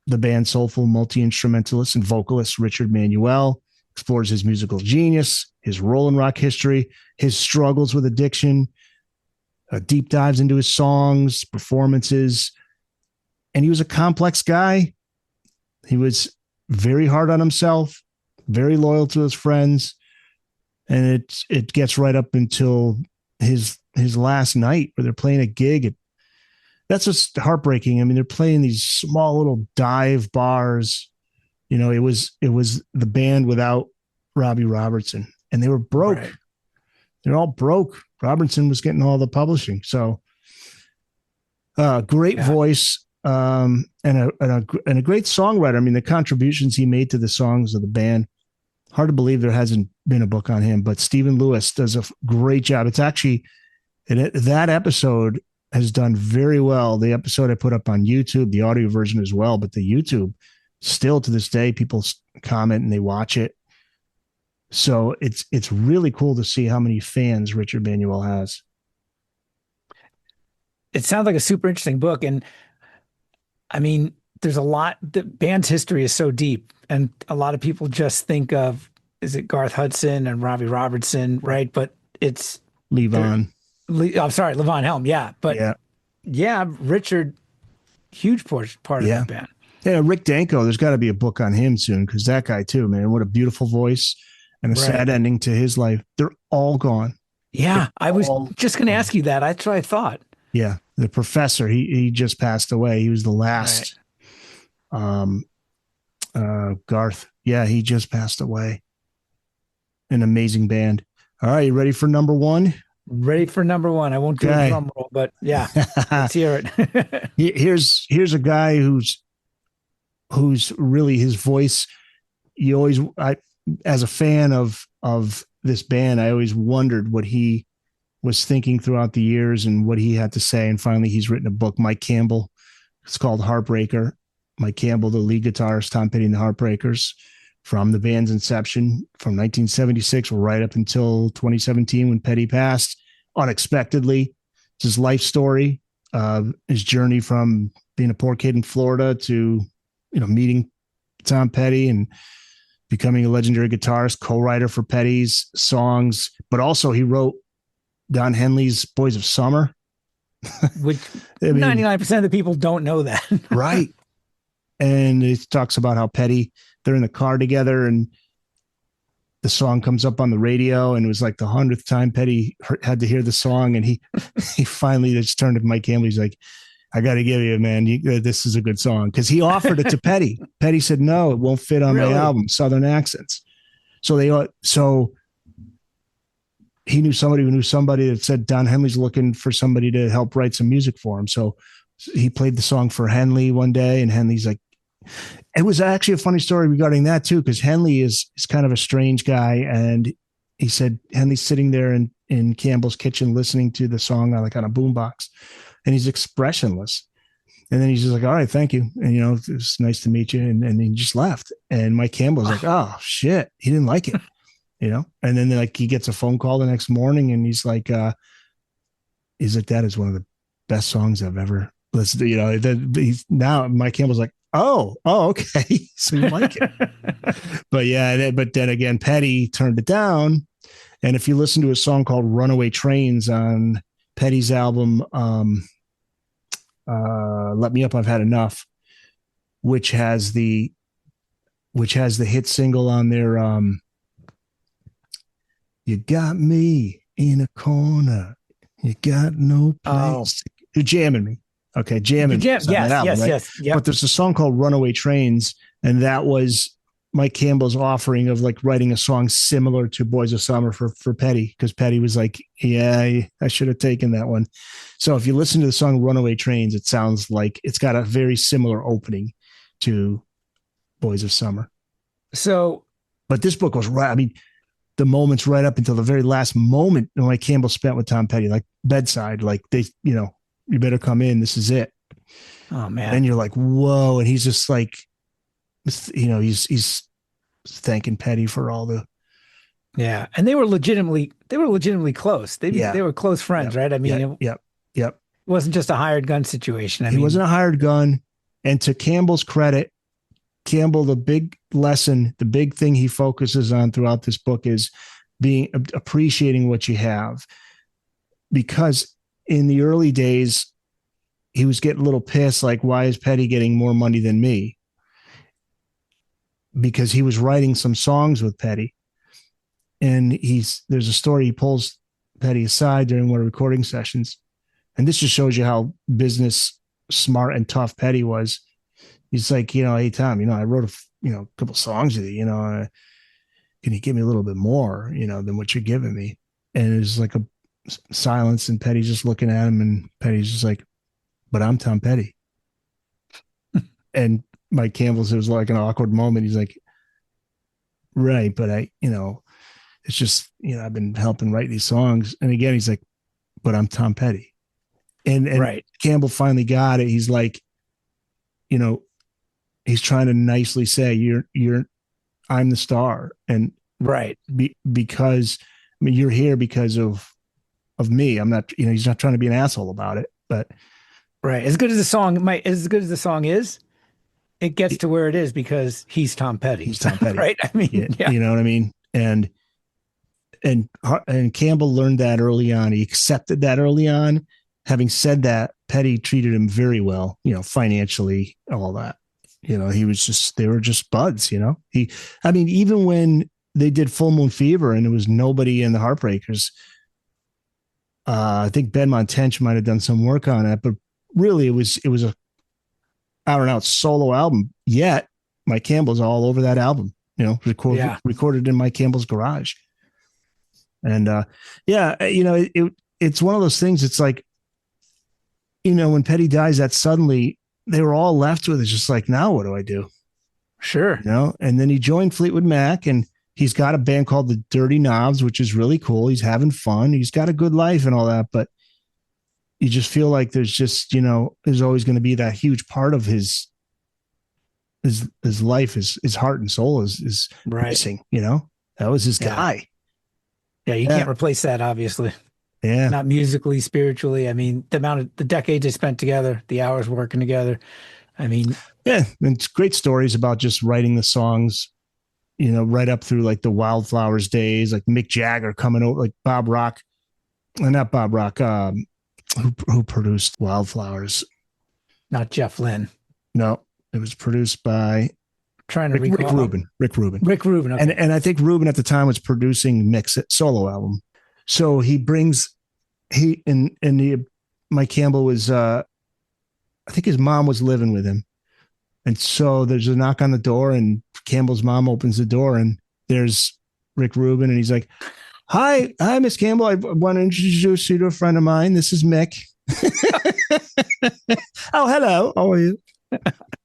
the band's soulful multi-instrumentalist and vocalist, Richard Manuel, explores his musical genius, his role in rock history, his struggles with addiction, deep dives into his songs, performances. And he was a complex guy. He was very hard on himself, very loyal to his friends. And it gets right up until his last night where they're playing a gig. That's just heartbreaking. They're playing these small little dive bars. It was the band without Robbie Robertson, and they were broke. Right. They're all broke. Robertson was getting all the publishing. So great voice. And a great songwriter. The contributions he made to the songs of the band, hard to believe there hasn't been a book on him, but Stephen Lewis does a great job. It's actually, that episode has done very well. The episode I put up on YouTube, the audio version as well, but the YouTube still to this day, people comment and they watch it. So it's really cool to see how many fans Richard Manuel has. It sounds like a super interesting book. And I mean, there's a lot. The band's history is so deep, and a lot of people just think of, is it Garth Hudson and Robbie Robertson, right? But it's Levon. I'm sorry, Levon Helm. Yeah. But yeah, Richard, huge part of that band. Yeah, Rick Danko, there's got to be a book on him soon, because that guy too, man, what a beautiful voice and a sad ending to his life. They're all gone. Yeah, I was just going to ask you that. That's what I thought. Yeah, the professor, he just passed away. He was the last. Garth, yeah, he just passed away. An amazing band. All right, you ready for number one? Ready for number one. I won't do a drum roll, but yeah, let's hear it. Here's a guy who's really, his voice. You always, as a fan of this band, I always wondered what he was thinking throughout the years and what he had to say. And finally, he's written a book, Mike Campbell. It's called Heartbreaker. Mike Campbell, the lead guitarist, Tom Petty and the Heartbreakers, from the band's inception from 1976 right up until 2017 when Petty passed unexpectedly. It's his life story, his journey from being a poor kid in Florida to, meeting Tom Petty and becoming a legendary guitarist, co-writer for Petty's songs, but also he wrote Don Henley's Boys of Summer. Which 99% of the people don't know that. Right. And it talks about how Petty, they're in the car together and the song comes up on the radio, and it was like the 100th time Petty had to hear the song. And he finally just turned to Mike Campbell. He's like, I got to give you, man, this is a good song. Because he offered it to Petty. Petty said, no, it won't fit on my album, Southern Accents. So he knew somebody who knew somebody that said Don Henley's looking for somebody to help write some music for him. So he played the song for Henley one day, and Henley's like, it was actually a funny story regarding that too, because Henley is kind of a strange guy. And he said Henley's sitting there in Campbell's kitchen listening to the song on a boombox, and he's expressionless. And then he's just like, all right, thank you. And, it was nice to meet you. And he just left. And Mike Campbell was like, oh shit, he didn't like it, and then he gets a phone call the next morning, and he's like, that is one of the best songs I've ever listened to. Now Mike Campbell's like, oh, okay. So you like it. But then again, Petty turned it down. And if you listen to a song called Runaway Trains on Petty's album, Let Me Up, I've Had Enough, which has the hit single on their, you got me in a corner. You got no place. You're jamming me. Okay, jamming. Yes. Yep. But there's a song called Runaway Trains, and that was Mike Campbell's offering of writing a song similar to Boys of Summer for Petty, because Petty was like, yeah, I should have taken that one. So if you listen to the song Runaway Trains, it sounds like it's got a very similar opening to Boys of Summer. So, but this book was right. I mean, the moments right up until the very last moment Mike Campbell spent with Tom Petty, like bedside, like they, you better come in. This is it. Oh man. And you're like, whoa. And he's just like, he's thanking Petty for all the. Yeah. And they were legitimately close. They were close friends, right? I mean, Yep. It wasn't just a hired gun situation. He wasn't a hired gun. And to Campbell's credit, Campbell, the big lesson, the big thing he focuses on throughout this book is appreciating what you have. Because in the early days, he was getting a little pissed, like, why is Petty getting more money than me? Because he was writing some songs with Petty. And there's a story, he pulls Petty aside during one of the recording sessions. And this just shows you how business smart and tough Petty was. He's like, hey, Tom, I wrote a couple songs with you, can you give me a little bit more, than what you're giving me? And it was like a silence, and Petty's just looking at him, and Petty's just like, but I'm Tom Petty. And Mike Campbell said it was like an awkward moment. He's like, right, but it's just, I've been helping write these songs. And again, he's like, but I'm Tom Petty. And right. Campbell finally got it. He's like, he's trying to nicely say, I'm the star. And Right. Because I mean, you're here because of me. I'm not, he's not trying to be an asshole about it, but right. As good as the song is, it gets to where it is because he's Tom Petty. He's Tom Petty. Right. I mean, yeah. You know what I mean? And Campbell learned that early on. He accepted that early on. Having said that, Petty treated him very well, financially, all that. They were just buds, even when they did Full Moon Fever and there was nobody in the Heartbreakers, I think Ben Montench might have done some work on it, but really it was a out and out solo album. Yet Mike Campbell's all over that album, recorded in Mike Campbell's garage. And it's one of those things. It's like, when Petty dies, that suddenly they were all left with, it's just like, now what do I do? Sure. And then he joined Fleetwood Mac, and he's got a band called the Dirty Knobs, which is really cool. He's having fun. He's got a good life and all that, but you just feel like there's just, there's always going to be that huge part of his life, his heart and soul is right. missing, that was his guy. Yeah. You can't replace that, obviously. Yeah. Not musically, spiritually. I mean, the decades they spent together, the hours working together. I mean, yeah. And it's great stories about just writing the songs, right up through like the Wildflowers days, like Mick Jagger coming over, like Bob Rock, not Bob Rock, who produced Wildflowers? Not Jeff Lynne. No, it was produced by Rick Rubin. Rick Rubin. Okay. And I think Rubin at the time was producing Mick's solo album. So Mike Campbell was, I think his mom was living with him. And so there's a knock on the door, and Campbell's mom opens the door, and there's Rick Rubin, and he's like, Hi, Miss Campbell. I want to introduce you to a friend of mine. This is Mick. Oh, hello. How are you?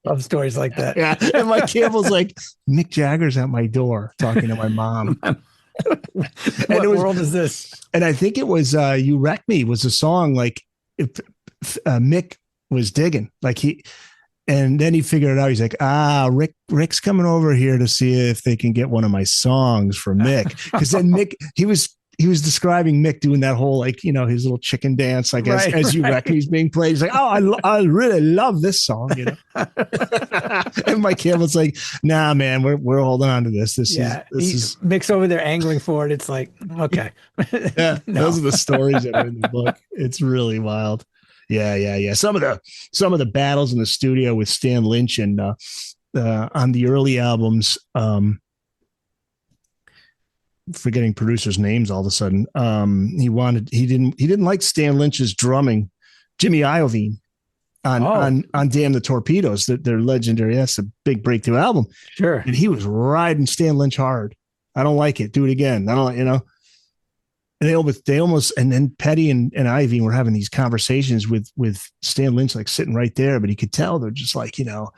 Love stories like that. Yeah. And Mike Campbell's like, Mick Jagger's at my door talking to my mom. What world is this? And I think it was You Wreck Me was a song like if Mick was digging. And then he figured it out. He's like, Rick's coming over here to see if they can get one of my songs from Mick. Because then Mick, he was describing Mick doing that whole, his little chicken dance, I guess, as You Wreck Me's being played. He's like, I really love this song, And Mike Campbell's like, nah, man, we're holding on to this. This is Mick's over there angling for it. It's like, okay. Yeah, those are the stories that are in the book. It's really wild. Yeah. Some of the battles in the studio with Stan Lynch and on the early albums, forgetting producers' names all of a sudden. He didn't like Stan Lynch's drumming, Jimmy Iovine on Damn the Torpedoes, they're legendary. That's a big breakthrough album. Sure. And he was riding Stan Lynch hard. I don't like it. Do it again. I don't, And they almost, and then Petty and Ivy were having these conversations with Stan Lynch, like sitting right there, but he could tell they're just like, you got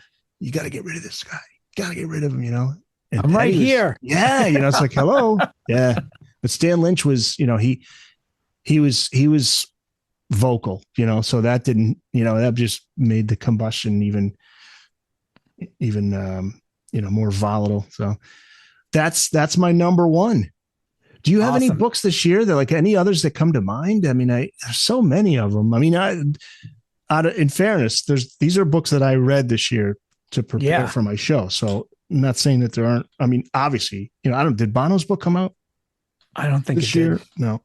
to get rid of this guy. You got to get rid of him, And I'm right here. Yeah. It's like, hello. Yeah. But Stan Lynch was, he was vocal, so that didn't, that just made the combustion even more volatile. So that's my number one. Do you have any books this year that like any others that come to mind? I mean, there's so many of them. I mean, in fairness, these are books that I read this year to prepare for my show. So I'm not saying that there aren't. I mean, obviously, did Bono's book come out? I don't think this year. No.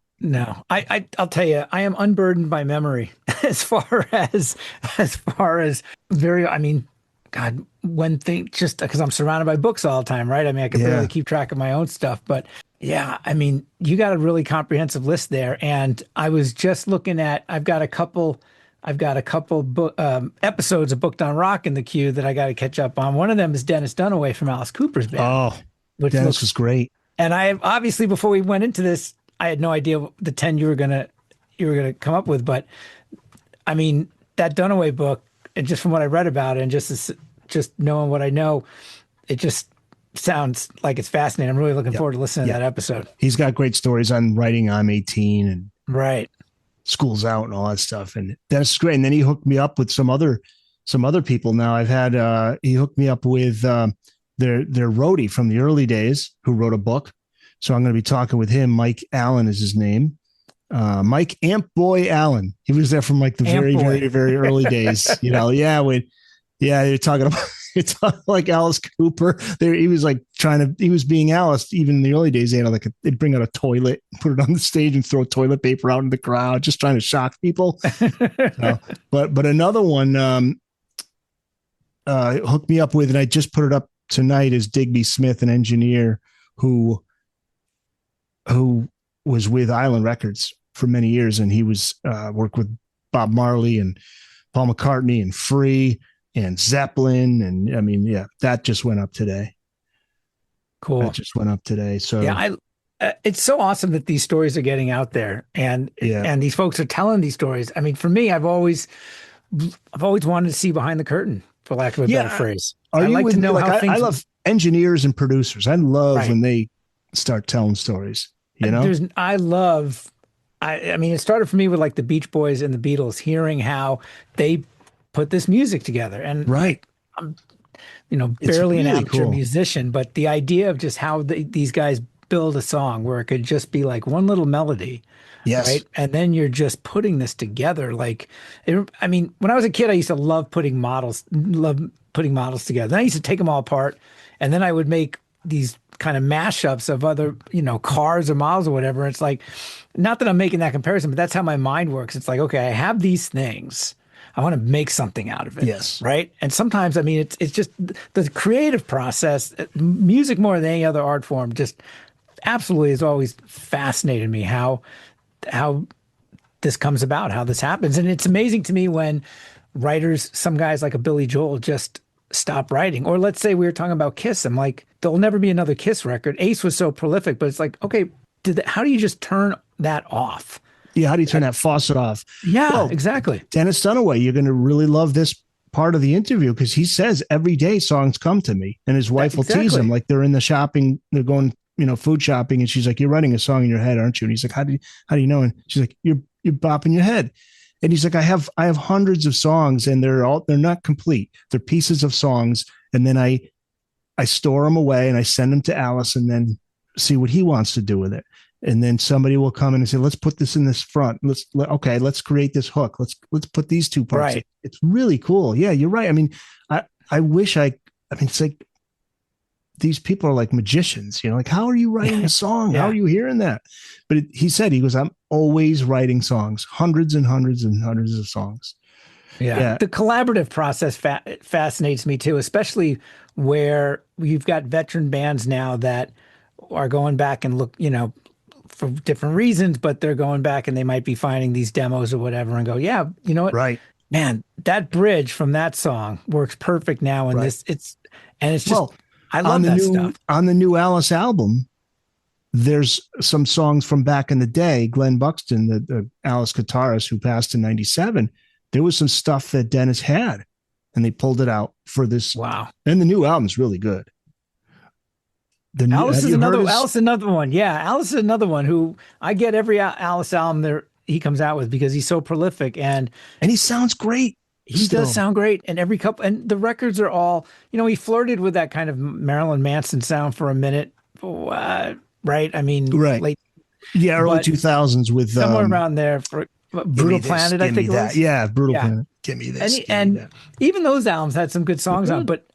I'll tell you, I am unburdened by memory as far as very. I mean, God, just because I'm surrounded by books all the time, right? I mean, I can barely keep track of my own stuff, but. Yeah, I mean, you got a really comprehensive list there, and I was just looking at. I've got a couple episodes of Booked on Rock in the queue that I got to catch up on. One of them is Dennis Dunaway from Alice Cooper's band. Oh, Dennis was great. And I obviously, before we went into this, I had no idea the 10 you were gonna come up with. But I mean, that Dunaway book, and just from what I read about it, and just knowing what I know, it just sounds like it's fascinating. I'm really looking forward to listening to that episode. He's got great stories on writing I'm 18 and right. School's Out and all that stuff. And that's great. And then he hooked me up with some other people. Now I've had, he hooked me up with their roadie from the early days who wrote a book. So I'm going to be talking with him. Mike Allen is his name. Mike Amp Boy Allen. He was there from like the very early days. They're talking about it's like Alice Cooper. There, he was like he was being Alice. Even in the early days, they had they'd bring out a toilet, put it on the stage, and throw toilet paper out in the crowd, just trying to shock people. But another one hooked me up with, and I just put it up tonight, is Digby Smith, an engineer who was with Island Records for many years, and he was worked with Bob Marley and Paul McCartney and Free and Zeppelin, and that just went up today. Cool. That just went up today. So it's so awesome that these stories are getting out there, and these folks are telling these stories. I mean, for me, I've always wanted to see behind the curtain, for lack of a better phrase. I like to know how things. I love engineers and producers. I love when they start telling stories. You know, I mean, it started for me with like the Beach Boys and the Beatles, hearing how they put this music together. And I'm, barely an amateur musician, but the idea of just how these guys build a song where it could just be like one little melody. Yes. Right. And then you're just putting this together. When I was a kid, I used to love putting models together. Then I used to take them all apart, and then I would make these kind of mashups of other, cars or models or whatever. It's like, not that I'm making that comparison, but that's how my mind works. It's like, okay, I have these things. I want to make something out of it. Yes. Right. And sometimes, it's just the creative process, music more than any other art form, just absolutely has always fascinated me how this comes about, how this happens. And it's amazing to me when writers, some guys like a Billy Joel, just stop writing. Or let's say we were talking about Kiss. I'm like, there'll never be another Kiss record. Ace was so prolific, but it's like, okay, how do you just turn that off? Yeah, how do you turn that faucet off? Yeah, exactly. Dennis Dunaway, you're going to really love this part of the interview, because he says every day songs come to me, and his wife will tease him, like they're in the shopping, they're going, food shopping, and she's like, "You're writing a song in your head, aren't you?" And he's like, "How do you know?" And she's like, "You're bopping your head." And he's like, I have hundreds of songs, and they're not complete. They're pieces of songs, and then I store them away, and I send them to Alice, and then see what he wants to do with it. And then somebody will come in and say, "Let's put this in this front. Let's create this hook. Let's put these two parts." Right. It's really cool. Yeah, you're right. I mean, I wish it's like these people are like magicians, like, how are you writing a song? How are you hearing that? But he goes, I'm always writing songs, hundreds and hundreds and hundreds of songs. Yeah. The collaborative process fascinates me too, especially where you've got veteran bands now that are going back and look, for different reasons, but they're going back and they might be finding these demos or whatever and go, yeah, you know what? Right. Man, that bridge from that song works perfect now. And it's just, I love that stuff. On the new Alice album, there's some songs from back in the day. Glenn Buxton, the Alice guitarist who passed in 97, there was some stuff that Dennis had, and they pulled it out for this. Wow. And the new album's really good. Alice is another one. Yeah. Alice is another one who I get every Alice album there he comes out with, because he's so prolific and he sounds great. He does sound great. And every couple, and the records are all, he flirted with that kind of Marilyn Manson sound for a minute. Right. I mean, right. Early 2000s with somewhere around there for Brutal Planet, I think it was. Yeah. Brutal Planet. Give me this. And even those albums had some good songs on, but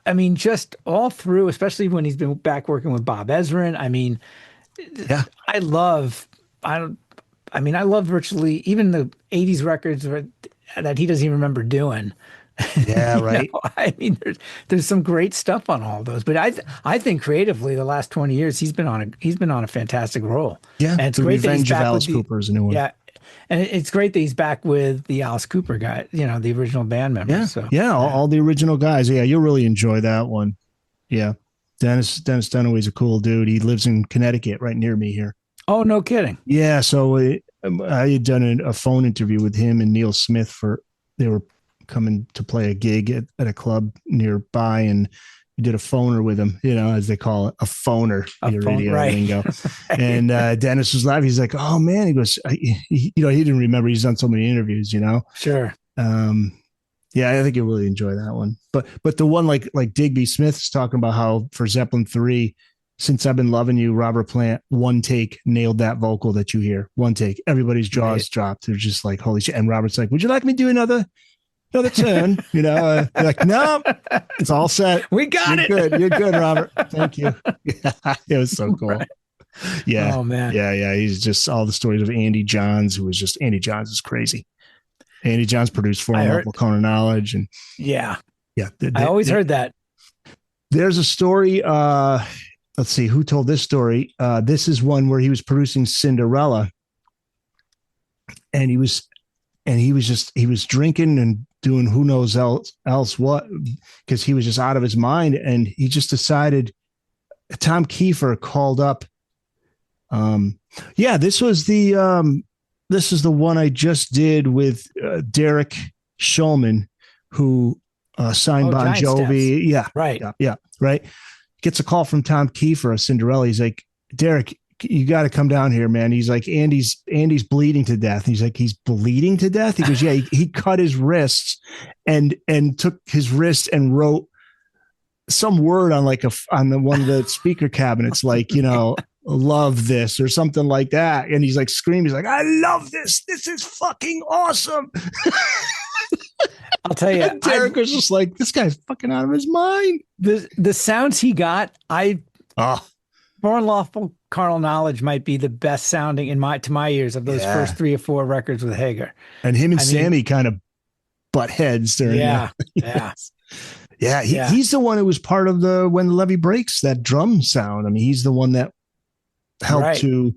I mean, just all through, especially when he's been back working with Bob Ezrin. I mean, I love virtually even the 80s records that he doesn't even remember doing. Yeah, right. I mean, there's some great stuff on all those, but I think creatively, the last 20 years he's been on a fantastic roll. Yeah, and it's great Revenge of Alice Cooper is a new one. Yeah, and it's great that he's back with the Alice Cooper guy, the original band members. Yeah, all the original guys. Yeah, you'll really enjoy that one. Yeah, Dennis Dunaway's a cool dude. He lives in Connecticut, right near me here. Oh, no kidding. Yeah, so I had done a phone interview with him and Neil Smith they were coming to play a gig at a club nearby, and we did a phoner with him, as they call it, a phoner, radio lingo. And Dennis was laughing. He's like, "Oh man," he goes, he didn't remember. He's done so many interviews, Sure. Yeah, I think you'll really enjoy that one. But the one like Digby Smith's talking about how for Zeppelin 3, Since I've Been Loving You, Robert Plant, one take, nailed that vocal that you hear. One take. Everybody's jaws dropped. They're just like, holy shit. And Robert's like, would you like me to do another turn? They're like, no, it's all set. We got it. Good. You're good, Robert. Thank you. It was so cool. Right. Yeah. Oh, man. Yeah. He's just all the stories of Andy Johns, Andy Johns is crazy. Andy Johns produced For Love, Kona Knowledge. And yeah. I always heard that. There's a story. Let's see who told this story. This is one where he was producing Cinderella, and he was drinking and doing who knows else what, because he was just out of his mind. And he just decided, Tom Kiefer called up. This is the one I just did with Derek Shulman, who signed Bon Jovi. Steps. Yeah. Right. Yeah. Right. Gets a call from Tom Kiefer of Cinderella. He's like, Derek, you got to come down here, man. He's like, Andy's bleeding to death. He's like, he's bleeding to death. He goes, yeah, he cut his wrists and took his wrist and wrote some word on one of the speaker cabinets, like, love this or something like that. And he's like screaming. He's like, I love this. This is fucking awesome. I'll tell you, Derek was just like, this guy's fucking out of his mind. The sounds he got, Born Lawful Carnal Knowledge might be the best sounding to my ears of those first 3 or 4 records with Hager. And him and Sammy kind of butt heads during he's the one who was part of When the Levee Breaks, that drum sound. I mean, he's the one that helped to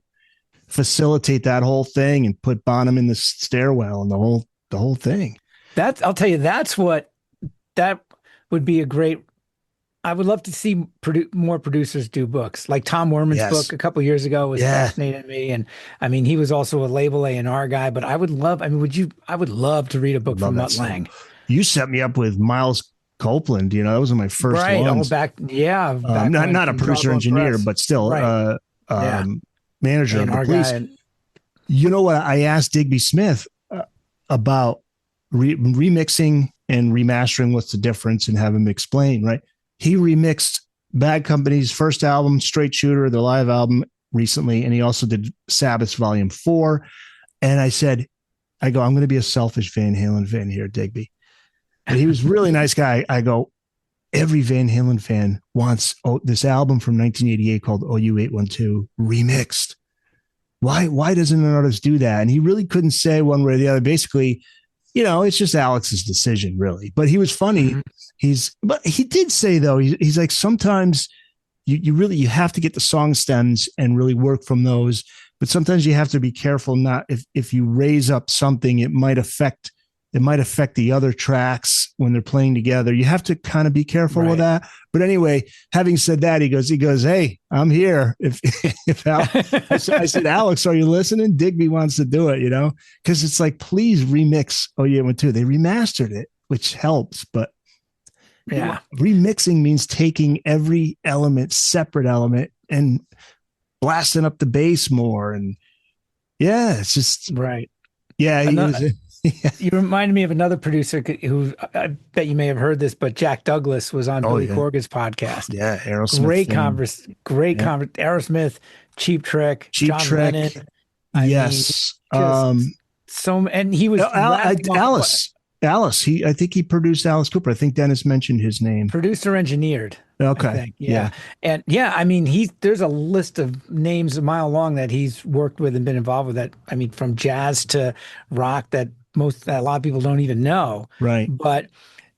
facilitate that whole thing and put Bonham in the stairwell and the whole thing. I'll tell you, that would be a great. I would love to see more producers do books. Like Tom Werman's book a couple of years ago was fascinating to me. And I mean, he was also a label A&R guy, but I would love to read a book from Mutt Lange. You set me up with Miles Copeland, those were my first ones. Not a producer engineer, but still manager of the police. You know what? I asked Digby Smith about remixing and remastering. What's the difference, and have him explain, right? He remixed Bad Company's first album, Straight Shooter, their live album recently. And he also did Sabbath's Volume 4. And I said, I'm going to be a selfish Van Halen fan here, Digby. But he was a really nice guy. I go, every Van Halen fan wants this album from 1988 called OU812 remixed. Why doesn't an artist do that? And he really couldn't say one way or the other. Basically, it's just Alex's decision, really. But he was funny. Mm-hmm. But he did say, though, he's like, sometimes you have to get the song stems and really work from those. But sometimes you have to be careful. Not if you raise up something, it might affect the other tracks when they're playing together. You have to kind of be careful with that. But anyway, having said that, he goes, hey, I'm here. I said, Alex, are you listening? Digby wants to do it, because it's like, please remix. Oh, yeah, went too. They remastered it, which helps. But remixing means taking every separate element and blasting up the bass more. And it's just right. Yeah. You reminded me of another producer who I bet you may have heard this, but Jack Douglas was on Billy Corgan's podcast. Yeah, Aerosmith. Great converse. Aerosmith, Cheap Trick, John Lennon. And he was Alice. I think he produced Alice Cooper. I think Dennis mentioned his name. Producer engineered. Okay. Yeah. And I mean, there's a list of names a mile long that he's worked with and been involved with. That, I mean, from jazz to rock that a lot of people don't even know. Right. But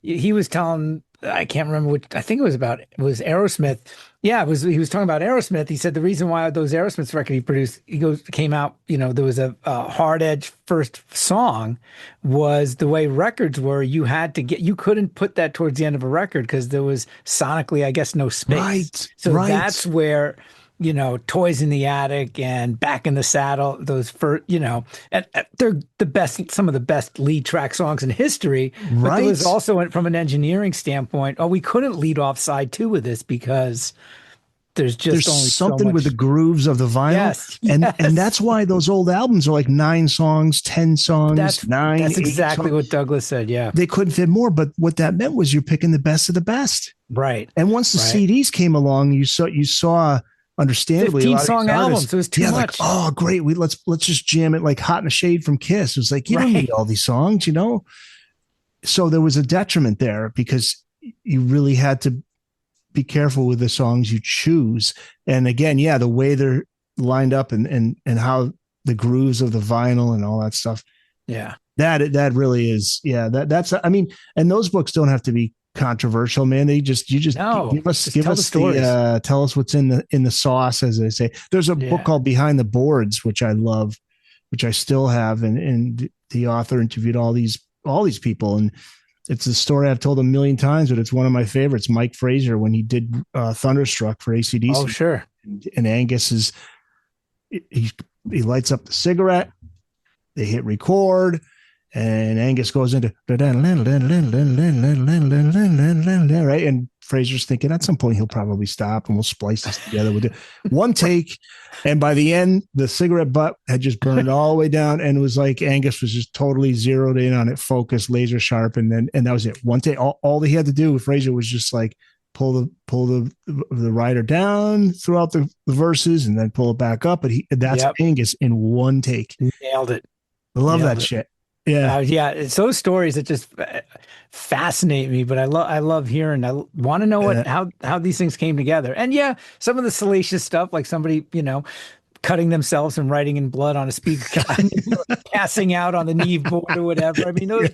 he was telling, I can't remember which, I think it was Aerosmith. Yeah, he was talking about Aerosmith. He said the reason why those Aerosmith records he produced, came out, there was a hard edge first song, was the way records were. You couldn't put that towards the end of a record because there was sonically, I guess, no space. Right. So that's where, Toys in the Attic and Back in the Saddle, those first, and they're some of the best lead track songs in history. Right. But there was also, from an engineering standpoint, we couldn't lead off side 2 with this because there's only something so much. With the grooves of the vinyl. Yes. And that's why those old albums are like 9 songs, 10 songs, that's exactly songs. What Douglas said. Yeah. They couldn't fit more, but what that meant was you're picking the best of the best. Right. And once the CDs came along, you saw understandably, 15-song albums. So it was too much. Like, oh, great. Let's just jam it like Hot in the Shade from Kiss. It was like, you don't need all these songs, you know? So there was a detriment there because you really had to be careful with the songs you choose. And again, the way they're lined up and how the grooves of the vinyl and all that stuff. Yeah. That really is. Yeah. That's, I mean, and those books don't have to be controversial, man. You just give us tell us what's in the sauce, as they say. There's a book called Behind the Boards, which I love, which I still have. And the author interviewed all these people. And it's a story I've told a million times, but it's one of my favorites. Mike Fraser, when he did Thunderstruck for AC/DC. Oh, sure. And Angus he lights up the cigarette. They hit record, and Angus goes into right. And Fraser's thinking at some point he'll probably stop, and we'll splice this together. We'll do one take, and by the end, the cigarette butt had just burned all the way down, and it was like Angus was just totally zeroed in on it, focused, laser sharp, and that was it. One take. All he had to do with Fraser was just like pull the rider down throughout the verses, and then pull it back up. But that's Angus in one take. Nailed it. I love that shit. Yeah. It's those stories that just fascinate me, but I love hearing. I want to know how these things came together. And some of the salacious stuff, like somebody, cutting themselves and writing in blood on a speaker, passing out on the Neve board or whatever. I mean, those,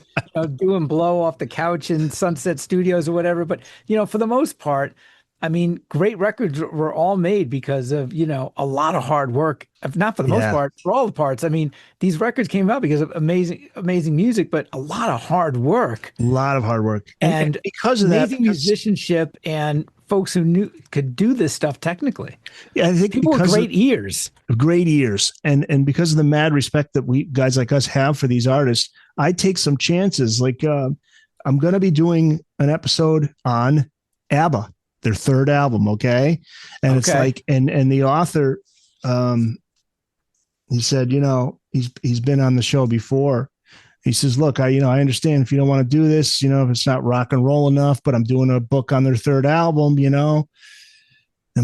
doing blow off the couch in Sunset Studios or whatever. But, for the most part, I mean, great records were all made because of, a lot of hard work, if not for the most part, for all the parts. I mean, these records came out because of amazing music, but a lot of hard work. A lot of hard work. And because of that, amazing musicianship and folks who could do this stuff technically. Yeah, I think people with great ears. Great ears. And because of the mad respect that we guys like us have for these artists, I take some chances. Like I'm going to be doing an episode on ABBA, their third album. Okay. And it's like, and the author, he said, he's been on the show before. He says, look, I understand if you don't want to do this, if it's not rock and roll enough, but I'm doing a book on their third album, I'm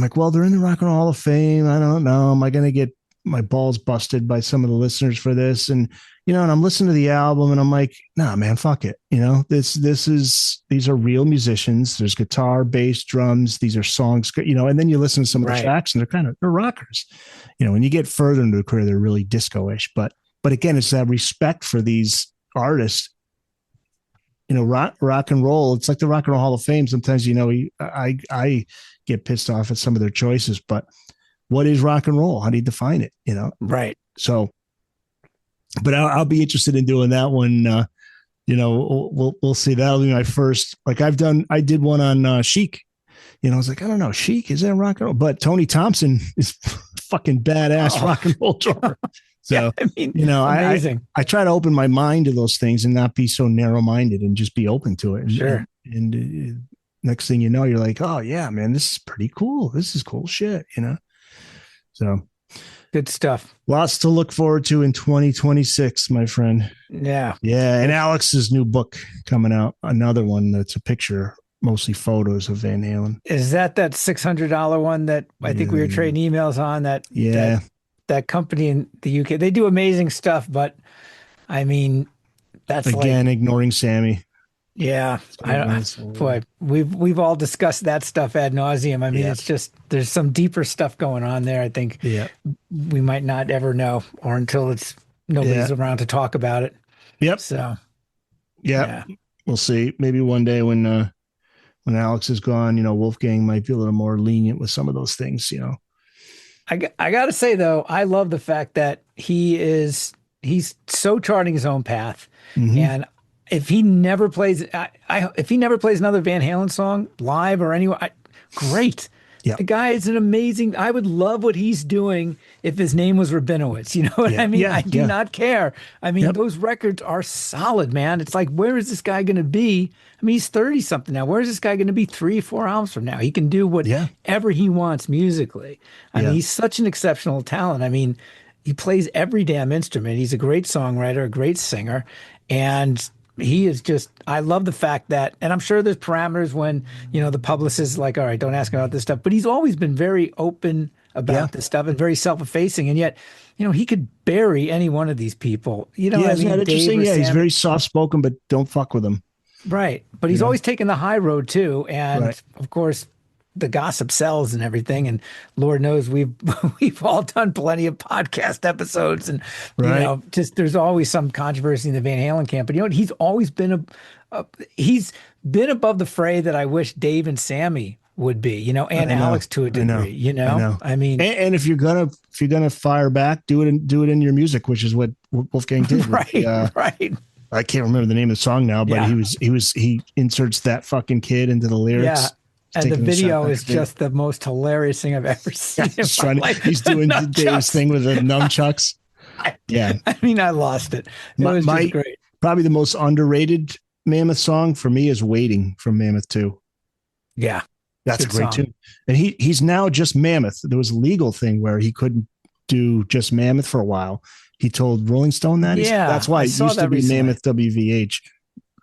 like, well, they're in the Rock and Roll Hall of Fame. I don't know. Am I going to get my balls busted by some of the listeners for this? And, and I'm listening to the album and I'm like, nah, man, fuck it. These are real musicians. There's guitar, bass, drums. These are songs, and then you listen to some of the tracks and they're rockers. When you get further into the career, they're really disco-ish. But again, it's that respect for these artists. Rock and roll. It's like the Rock and Roll Hall of Fame. Sometimes, I get pissed off at some of their choices, but what is rock and roll? How do you define it? Right. So, but I'll be interested in doing that one. We'll see. That'll be my first. Like I did one on Chic. I was like, I don't know, Chic, is that rock and roll? But Tony Thompson is fucking badass rock and roll drummer. So, amazing. I try to open my mind to those things and not be so narrow-minded and just be open to it. Sure. And next thing you know, you're like, oh yeah, man, this is pretty cool. This is cool shit, So good stuff. Lots to look forward to in 2026, my friend. Yeah. Yeah. And Alex's new book coming out, another one that's a picture, mostly photos of Van Halen. Is that $600 one that I think we were trading emails on that? Yeah. That company in the UK, they do amazing stuff, but I mean, that's again, ignoring Sammy. Yeah. We've all discussed that stuff ad nauseum. I mean, it's just, there's some deeper stuff going on there. I think we might not ever know, or until nobody's around to talk about it. Yep. So, we'll see. Maybe one day when Alex is gone, Wolfgang might be a little more lenient with some of those things, I got to say, though, I love the fact that he's so charting his own path. Mm-hmm. And if he never plays another Van Halen song live or anywhere, great. Yeah. The guy is an amazing. I would love what he's doing if his name was Rabinowitz. You know what I mean? Yeah, I do not care. I mean, those records are solid, man. It's like, where is this guy going to be? I mean, he's 30 something now. Where is this guy going to be 3 or 4 albums from now? He can do whatever he wants musically. I mean, he's such an exceptional talent. I mean, he plays every damn instrument. He's a great songwriter, a great singer, and he is just, I love the fact that, and I'm sure there's parameters when, the publicist is like, all right, don't ask him about this stuff, but he's always been very open about this stuff and very self-effacing. And yet, he could bury any one of these people. Isn't that interesting? Yeah, he's very soft-spoken, but don't fuck with him. Right. But he's always taken the high road too. And of course, the gossip sells and everything. And Lord knows we've all done plenty of podcast episodes, and just there's always some controversy in the Van Halen camp. But he's always been he's been above the fray that I wish Dave and Sammy would be, and Alex to a degree. I mean, and if you're gonna fire back, do it in your music, which is what Wolfgang did. Right. I can't remember the name of the song now, but he inserts that fucking kid into the lyrics. Yeah. And the video is just the most hilarious thing I've ever seen. He's doing Dave's thing with the nunchucks. I mean, I lost it. It was just great. Probably the most underrated Mammoth song for me is Waiting from Mammoth 2. Yeah. That's a great tune. And he's now just Mammoth. There was a legal thing where he couldn't do just Mammoth for a while. He told Rolling Stone that. That's why it used to be recently. Mammoth WVH,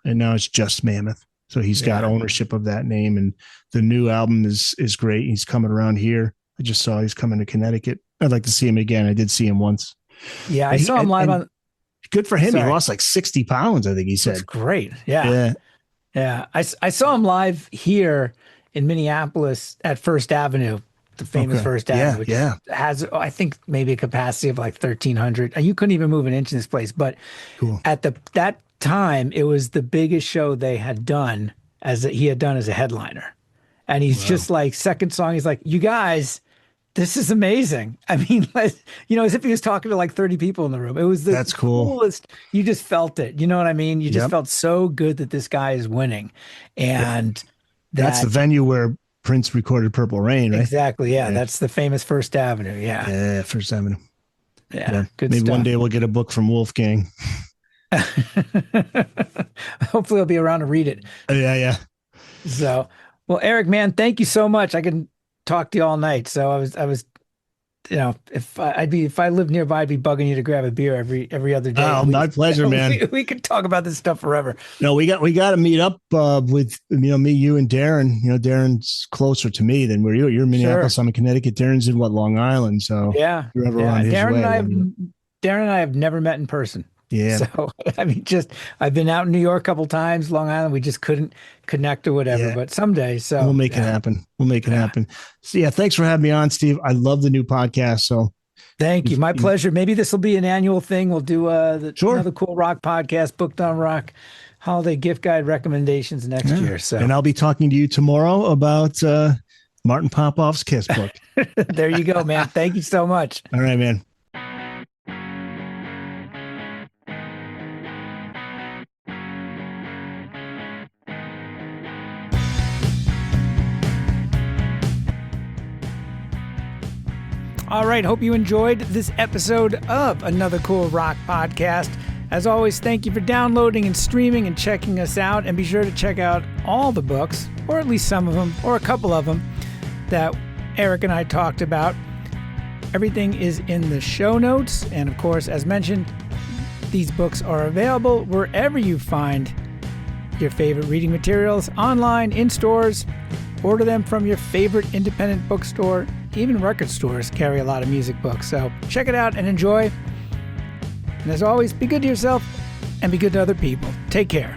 and now it's just Mammoth. So he's got ownership of that name, and the new album is great. He's coming around here. I just saw he's coming to Connecticut. I'd like to see him again. I did see him once. Yeah, I saw him live on. Good for him. Sorry. He lost like 60 pounds, I think he said. That's great. Yeah. I saw him live here in Minneapolis at First Avenue, the famous First Avenue, which has, I think, maybe a capacity of like 1,300. You couldn't even move an inch in this place. But at that time, it was the biggest show they had done he had done as a headliner. And he's just like, second song, he's like, you guys, this is amazing. I mean, as if he was talking to like 30 people in the room. It was the coolest. You just felt it. You know what I mean? You just felt so good that this guy is winning. And that's the venue where Prince recorded Purple Rain, right? Exactly. Yeah. That's the famous First Avenue. Yeah. Yeah. First Avenue. Yeah. Good Maybe stuff. one day we'll get a book from Wolfgang. Hopefully I'll be around to read it. Yeah. So, well, Eric, man, thank you so much. I can talk to you all night. So I was, if I lived nearby, I'd be bugging you to grab a beer every other day. Oh, my pleasure, man. We could talk about this stuff forever. No, we got to meet up with me, you, and Darren. Darren's closer to me than where you're in Minneapolis. I'm in Connecticut. Darren's in Long Island. So yeah, you're ever on his Darren way. Darren and I have never met in person. Yeah. So, I mean, I've been out in New York a couple times, Long Island. We just couldn't connect or whatever, but someday. So we'll make it happen. We'll make it happen. So thanks for having me on, Steve. I love the new podcast. So thank you. My pleasure. Maybe this will be an annual thing. We'll do another Cool Rock podcast, Booked on Rock, holiday gift guide recommendations next year. So, and I'll be talking to you tomorrow about Martin Popoff's Kiss book. There you go, man. Thank you so much. All right, man. All right, hope you enjoyed this episode of Another Cool Rock podcast. As always, thank you for downloading and streaming and checking us out. And be sure to check out all the books, or at least some of them, or a couple of them, that Eric and I talked about. Everything is in the show notes. And of course, as mentioned, these books are available wherever you find your favorite reading materials, online, in stores. Order them from your favorite independent bookstore. Even record stores carry a lot of music books. So check it out and enjoy. And as always, be good to yourself and be good to other people. Take care.